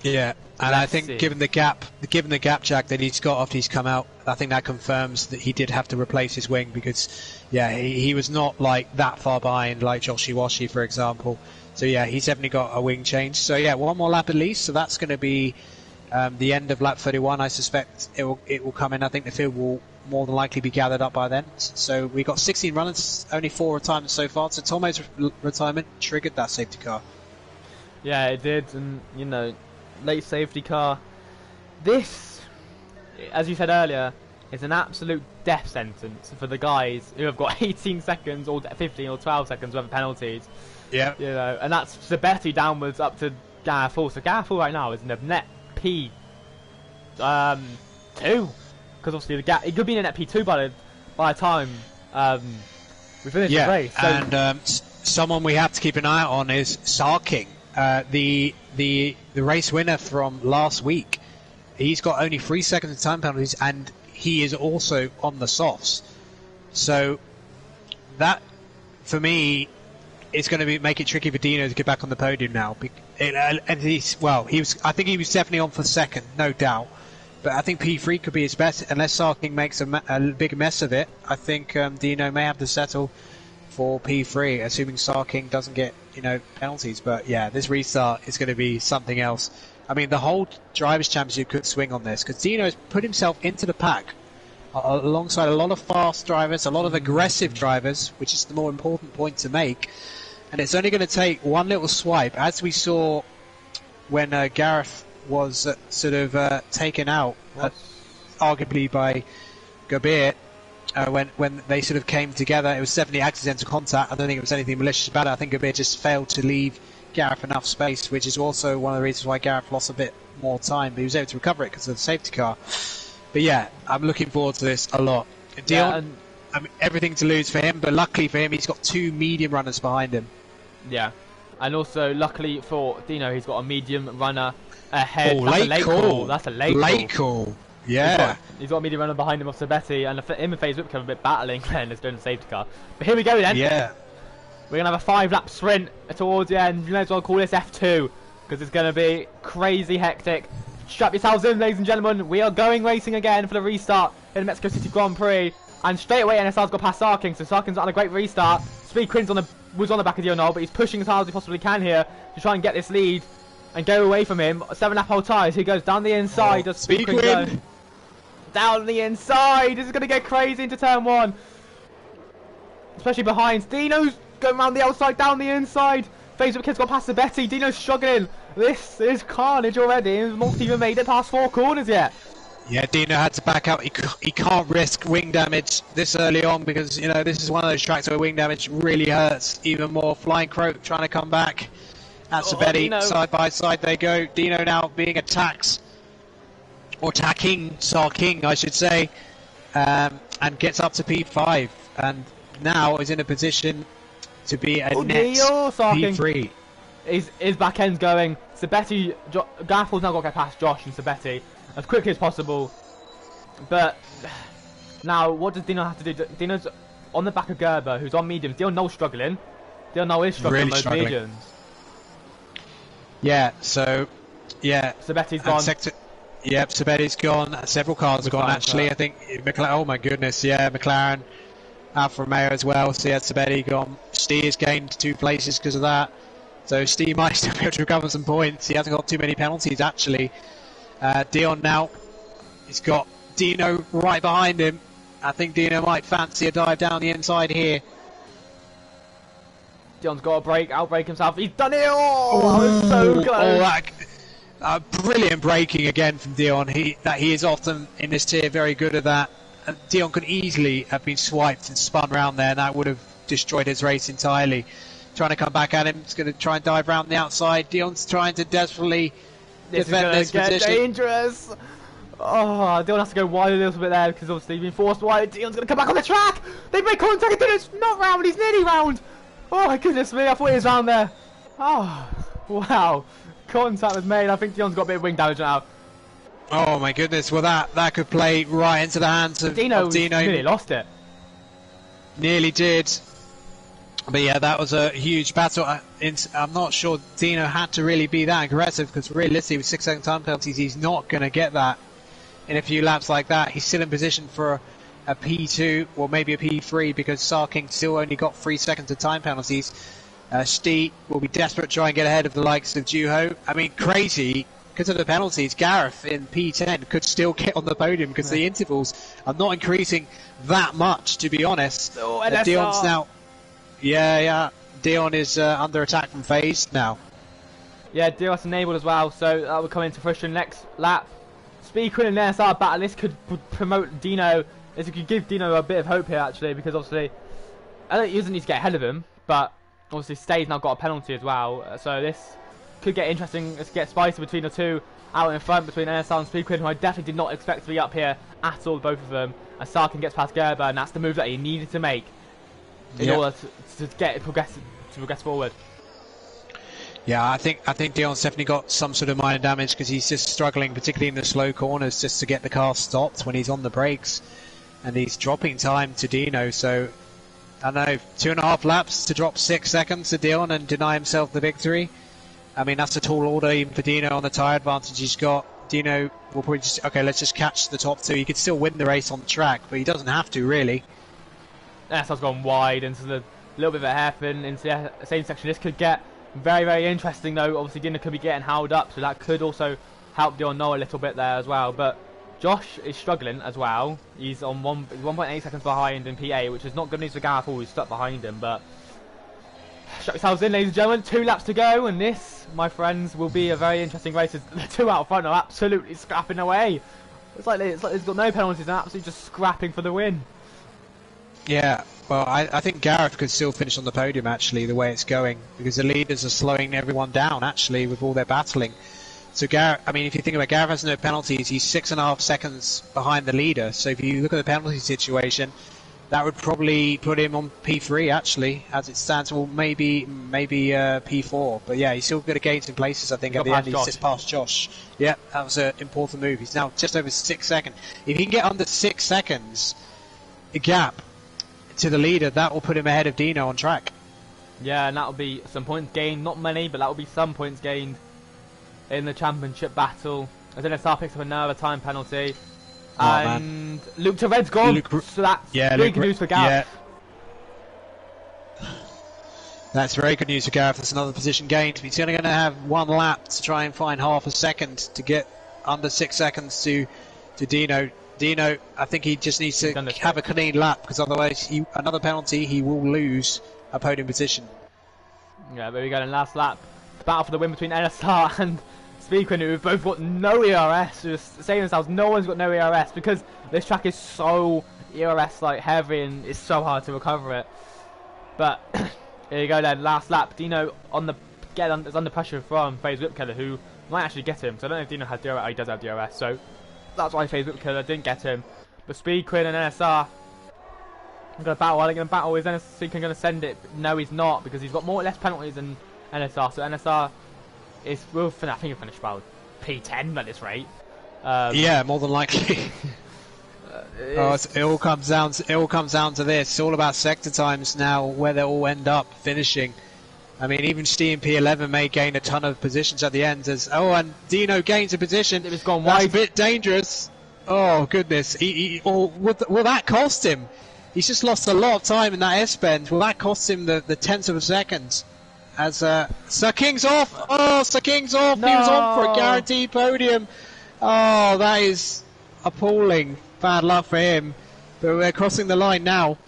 yeah, and I think given the gap jack that he's got after he's come out, I think that confirms that he did have to replace his wing because, yeah, he was not like that far behind like Joshi Washi, for example. So yeah, he's definitely got a wing change. So yeah, one more lap at least. So that's going to be the end of lap 31. I suspect it will come in. I think the field will more than likely be gathered up by then. So we got 16 runners, only 4 retirements so far. So Tomo's retirement triggered that safety car. Yeah, it did, and you know, late safety car. This, as you said earlier, is an absolute death sentence for the guys who have got 18 seconds or 15 or 12 seconds worth of penalties. Yeah. You know, and that's Sabetti downwards up to Gareth Hall. So Gareth Hall right now is in a net P2, because obviously he could be in a net P2 by the time we finish the race. So, and someone we have to keep an eye on is Sarking, the race winner from last week. He's got only 3 seconds of time penalties, and he is also on the softs. So that, for me, is going to make it tricky for Dino to get back on the podium now. And I think he was definitely on for second, no doubt. But I think P3 could be his best, unless Sarking makes a big mess of it. I think Dino may have to settle for P3, assuming Sarking doesn't get penalties. But yeah, this restart is going to be something else. I mean, the whole Drivers' Championship could swing on this, because Dino has put himself into the pack alongside a lot of fast drivers, a lot of aggressive drivers, which is the more important point to make. And it's only going to take one little swipe, as we saw when Gareth was taken out, arguably by Gobert, when they sort of came together. It was definitely accidental contact. I don't think it was anything malicious about it. I think Gobert just failed to leave Gareth enough space, which is also one of the reasons why Gareth lost a bit more time, but he was able to recover it because of the safety car. But yeah, I'm looking forward to this a lot. Dion, I mean, everything to lose for him, but luckily for him, he's got 2 medium runners behind him. Yeah, and also luckily for Dino, he's got a medium runner ahead. Oh, That's late a late call. That's a late call. Yeah. He's got a medium runner behind him off Sabetti, and him and FaZe Whip a bit battling then as doing the safety car. But here we go then. Yeah. We're going to have a 5-lap sprint towards the end. You may as well call this F2, because it's going to be crazy hectic. Strap yourselves in, ladies and gentlemen. We are going racing again for the restart in the Mexico City Grand Prix. And straight away, NSR's got past Sarking, so Sarking's on a great restart. Speed Quinn's was on the back of Dionol, but he's pushing as hard as he possibly can here to try and get this lead and go away from him. 7-lap hold tyres. He goes down the inside. Does Speed Quinn go? Down the inside. This is going to get crazy into turn 1. Especially behind. Dino's going around the outside, down the inside. FaZe Whip Kid's got past Sabetti. Dino's struggling. This is carnage already. He's not even made it past 4 corners yet. Yeah, Dino had to back up. He can't risk wing damage this early on, because this is one of those tracks where wing damage really hurts even more. Flying Croak trying to come back at Sabetti. Side by side they go. Dino now being attacked, or attacking Sarking, I should say, and gets up to P5, and now is in a position to be a net P3. His back end's going. Sabetti, Garfield's now got to get past Josh and Sabetti as quickly as possible. But now, what does Dino have to do? Dino's on the back of Gerber, who's on mediums. Dionol's struggling. Dionol is struggling with those mediums. Yeah, so, yeah. Sabetti's gone. Yep, Sabetti's gone. Several cars have gone, actually. I think McLaren, oh my goodness, yeah, McLaren, Alfa Romeo as well. So, yeah, Sabetti gone. Steve's gained 2 places because of that. So, Steve might still be able to recover some points. He hasn't got too many penalties, actually. Dion now, he's got Dino right behind him. I think Dino might fancy a dive down the inside here. Dion's got to outbrake himself. He's done it! Oh, that was so close. Brilliant braking again from Dion. He is often in this tier very good at that. Dion could easily have been swiped and spun around there, and that would have destroyed his race entirely. Trying to come back at him. He's going to try and dive around the outside. Dion's trying to desperately defend this position. This is going to get dangerous. Oh, Dion has to go wide a little bit there, because obviously he's been forced wide. Dion's going to come back on the track. They've made contact. Dion's not round. He's nearly round. Oh my goodness me. I thought he was round there. Oh, wow. Contact was made. I think Dion's got a bit of wing damage now. Oh my goodness. Well, that could play right into the hands of Dino. Nearly lost it. Nearly did. But yeah, that was a huge battle. I'm not sure Dino had to really be that aggressive, because realistically with 6 second time penalties, he's not going to get that in a few laps like that. He's still in position for a P2 or maybe a P3, because Sarking still only got 3 seconds of time penalties. Stee will be desperate to try and get ahead of the likes of Juho. I mean, crazy because of the penalties, Gareth in P10 could still get on the podium because the intervals are not increasing that much, to be honest. Oh, Dion's now... Dion is under attack from FaZe now. Yeah, Dion's enabled as well, so that will come into fruition next lap. Speedquinn and NSR battle. This could promote Dino. This could give Dino a bit of hope here, actually, because obviously... I don't, he doesn't need to get ahead of him, but obviously Stay's now got a penalty as well, so this could get interesting. Let's get spicy between the two out in front between NSR and Speedquinn, who I definitely did not expect to be up here at all, both of them. And Sarkin gets past Gerber, and that's the move that he needed to make in order to get progress forward. Yeah, I think Dion's definitely got some sort of minor damage because he's just struggling, particularly in the slow corners, just to get the car stopped when he's on the brakes, and he's dropping time to Dino. So I don't know, 2.5 laps to drop 6 seconds to Dion and deny himself the victory. I mean, that's a tall order even for Dino on the tyre advantage he's got. Dino will probably just, okay, let's just catch the top two. He could still win the race on the track, but he doesn't have to, really. NSR's gone wide into the little bit of a hairpin into the same section. This could get very, very interesting, though. Obviously, Dino could be getting held up, so that could also help Dion know a little bit there as well. But Josh is struggling as well. He's on 1.8 seconds behind in P8, which is not good news for Gareth, who's stuck behind him, but... Shut yourselves in, ladies and gentlemen. 2 laps to go, and this, my friends, will be a very interesting race. The two out front are absolutely scrapping away. It's like they've got no penalties and absolutely just scrapping for the win. Yeah, well, I think Gareth could still finish on the podium, actually, the way it's going, because the leaders are slowing everyone down, actually, with all their battling. So Gareth, I mean, if you think about it, Gareth has no penalties. He's 6.5 seconds behind the leader. So if you look at the penalty situation, that would probably put him on P3, actually, as it stands. Well, maybe P4. But yeah, he's still going to gain some places, I think, at the end. He's just past Josh. Yeah, that was an important move. He's now just over 6 seconds. If he can get under 6 seconds, a gap to the leader, that will put him ahead of Dino on track. Yeah, and that will be some points gained. Not many, but that will be some points gained in the championship battle. As NSR picks up another time penalty. And Luke Tavred's gone, so that's big news for Gareth. Yeah. That's very good news for Gareth. That's another position gained. He's only going to have 1 lap to try and find half a second to get under 6 seconds to Dino. Dino, I think he just needs to have a clean lap, because otherwise, another penalty, he will lose a podium position. Yeah, there we go. In last lap, the battle for the win between NSR and Speedquinn, who have both got no ERS, just saying themselves, no one's got no ERS, because this track is so ERS like heavy and it's so hard to recover it. But here you go then, last lap. Dino is under pressure from FaZe Whipkiller, who might actually get him. So I don't know if Dino has DRS. Oh, he does have DRS, so that's why FaZe Whipkiller didn't get him. But Speedquinn and NSR are going to battle. Are they going to battle? Is Speedquinn going to send it? No, he's not, because he's got less penalties than NSR. So NSR I think he'll finish about P10 at this rate. Yeah, more than likely. It all comes down to this. It's all about sector times now, where they all end up finishing. I mean, even Steve in P11 may gain a ton of positions at the end. And Dino gains a position. It was gone wide. That's a bit dangerous. Oh goodness! Will that cost him? He's just lost a lot of time in that S-bend. Will that cost him the tenth of a second? As Sir King's off. Oh, Sir King's off. No. He was on for a guaranteed podium. Oh, that is appalling. Bad luck for him. But we're crossing the line now.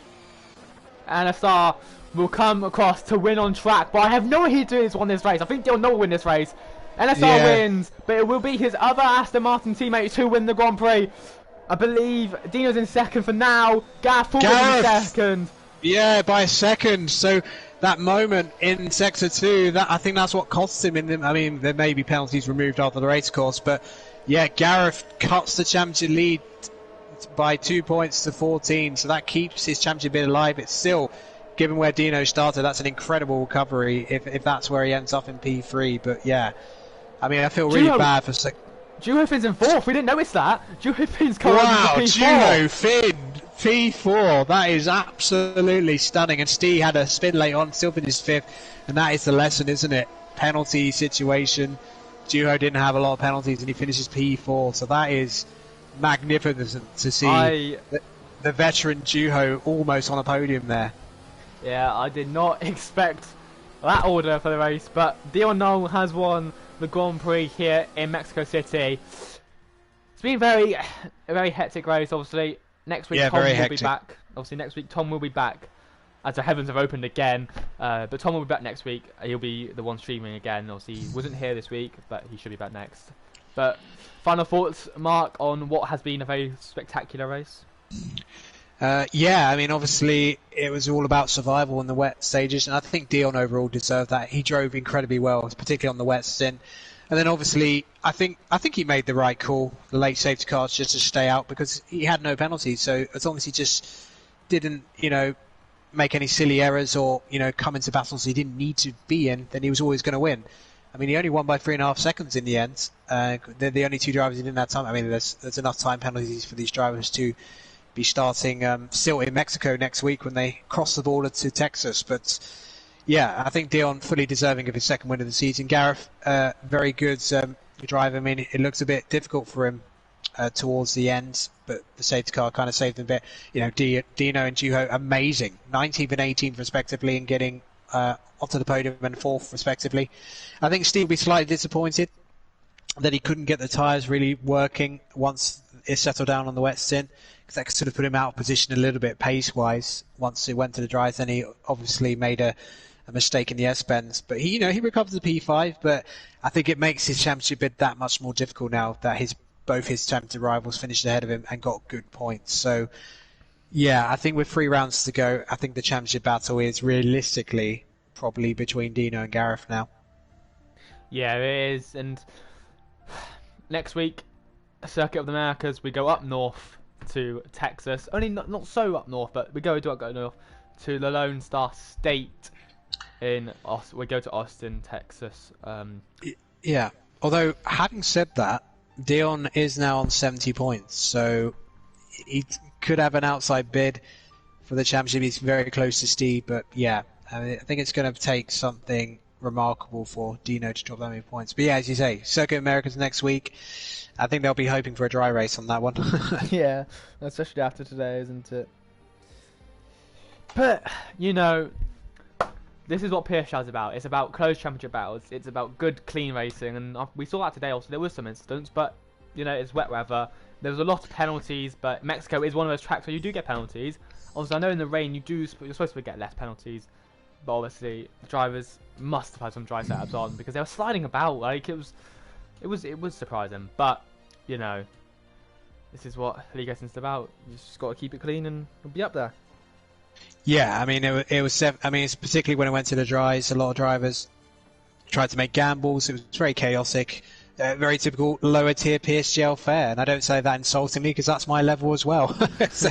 NSR will come across to win on track, but I have no idea who's won this race. I think they'll not win this race. NSR wins, but it will be his other Aston Martin teammates who win the Grand Prix. I believe Dino's in second for now. Gareth will win in second. Yeah, by a second. So that moment in Sector 2, I think that's what cost him. I mean, there may be penalties removed after the race course, but yeah, Gareth cuts the championship lead by 2 points to 14, so that keeps his championship bid alive. It's still, given where Dino started, that's an incredible recovery if that's where he ends up in P3. But yeah, I mean, I feel really bad for Juho Finn's in 4th. We didn't notice that. Juho Finn's coming Wow, into P4. Juho Finn, P4. That is absolutely stunning. And Steve had a spin late on, still finished 5th. And that is the lesson, isn't it? Penalty situation. Juho didn't have a lot of penalties and he finishes P4. So that is magnificent to see the veteran Juho almost on a podium there. Yeah, I did not expect that order for the race, but Dion Knoll has won the Grand Prix here in Mexico City. It's been a very hectic race. Obviously, next week Tom will be back. Obviously, next week Tom will be back, as the heavens have opened again. But Tom will be back next week. He'll be the one streaming again. Obviously, he wasn't here this week, but he should be back next. But final thoughts, Mark, on what has been a very spectacular race? Yeah, I mean, obviously it was all about survival in the wet stages, and I think Dion overall deserved that. He drove incredibly well, particularly on the wet stint. And then obviously, I think he made the right call, the late safety cars, just to stay out because he had no penalties. So as long as he just didn't, make any silly errors or, come into battles he didn't need to be in, then he was always going to win. I mean, he only won by 3.5 seconds in the end. They're the only two drivers who didn't have time. I mean, there's enough time penalties for these drivers to be starting still in Mexico next week when they cross the border to Texas. But yeah, I think Dion fully deserving of his second win of the season. Gareth, very good driver. I mean, it looks a bit difficult for him towards the end, but the safety car kind of saved him a bit. Dino and Juho, amazing, 19th and 18th respectively, and getting onto the podium and 4th respectively. I think Steve will be slightly disappointed that he couldn't get the tyres really working once it settled down on the wet stint, because that could sort of put him out of position a little bit pace-wise once he went to the dries. Then he obviously made a mistake in the S-bends, but he recovered the P5. But I think it makes his championship bid that much more difficult now that both his championship rivals finished ahead of him and got good points. So yeah, I think with 3 rounds to go, I think the championship battle is realistically probably between Dino and Gareth now. Yeah, it is. And next week, Circuit of the Americas, we go up north to Texas. Only not so up north, but we go north to the Lone Star State in Austin. We go to Austin, Texas. Yeah. Although, having said that, Dion is now on 70 points, so he could have an outside bid for the championship. He's very close to Steve, but yeah, I think it's going to take something remarkable for Dino to drop that many points. But yeah, as you say, Circuit Americas next week. I think they'll be hoping for a dry race on that one. Yeah, especially after today, isn't it? But, this is what PSGL is about. It's about close championship battles. It's about good, clean racing. And we saw that today also. There was some incidents, but, it's wet weather. There was a lot of penalties, but Mexico is one of those tracks where you do get penalties. Also, I know in the rain you're supposed to get less penalties. But obviously, the drivers must have had some dry setups on because they were sliding about. Like, it was surprising. But, this is what League Racing's about. You just got to keep it clean and you'll be up there. Yeah, I mean, it's particularly when it went to the dries, a lot of drivers tried to make gambles. It was very chaotic. Very typical lower tier PSGL fare, and I don't say that insultingly because that's my level as well. So,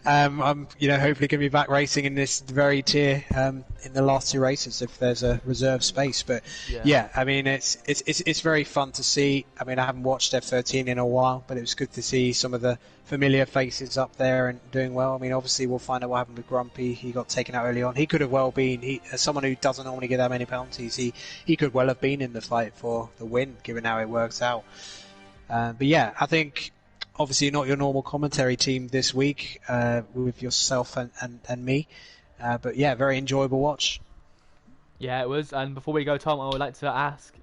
I'm hopefully going to be back racing in this very tier in the last 2 races if there's a reserve space. But yeah, I mean it's very fun to see. I mean I haven't watched F13 in a while, but it was good to see some of the familiar faces up there and doing well. I mean obviously we'll find out what happened with Grumpy. He got taken out early on. He could have well been. As someone who doesn't normally get that many penalties, he could well have been in the fight for the win given how it works out. But yeah, I think obviously not your normal commentary team this week with yourself and me. But yeah, very enjoyable watch. Yeah, it was. And before we go, Tom, I would like to ask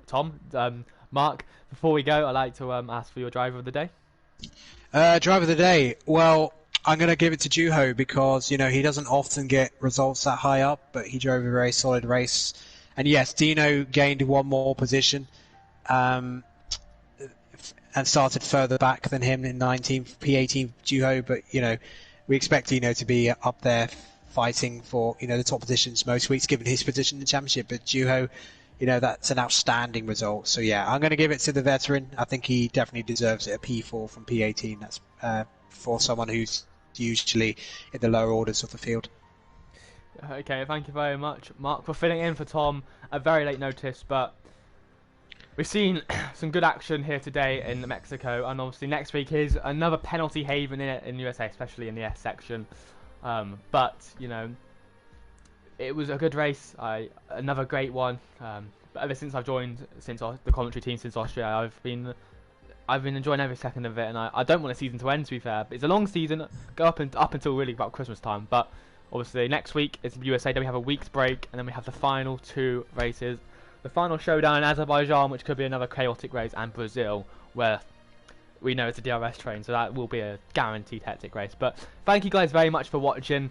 Mark. Before we go, I'd like to ask for your driver of the day. Driver of the day. Well, I'm going to give it to Juho because he doesn't often get results that high up, but he drove a very solid race. And yes, Dino gained 1 more position. And started further back than him in 19th, P18 Juho, but we expect Dino to be up there fighting for the top positions most weeks given his position in the championship. But Juho, that's an outstanding result. So yeah, I'm going to give it to the veteran. I think he definitely deserves it, a P4 from P18. That's for someone who's usually in the lower orders of the field. Okay, thank you very much, Mark, for filling in for Tom at very late notice, but we've seen some good action here today in Mexico, and obviously next week is another penalty haven in USA, especially in the S section. But it was a good race, another great one. But ever since I've joined the commentary team since Austria, I've been enjoying every second of it, and I don't want the season to end. To be fair, but it's a long season, go up until really about Christmas time. But obviously next week is USA. Then we have a week's break, and then we have the final 2 races. the final showdown in Azerbaijan, which could be another chaotic race, and Brazil, where we know it's a DRS train, so that will be a guaranteed hectic race. But thank you guys very much for watching.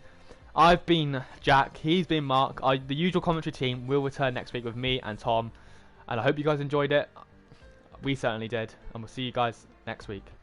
I've been Jack, he's been Mark. The usual commentary team will return next week with me and Tom, and I hope you guys enjoyed it. We certainly did, and we'll see you guys next week.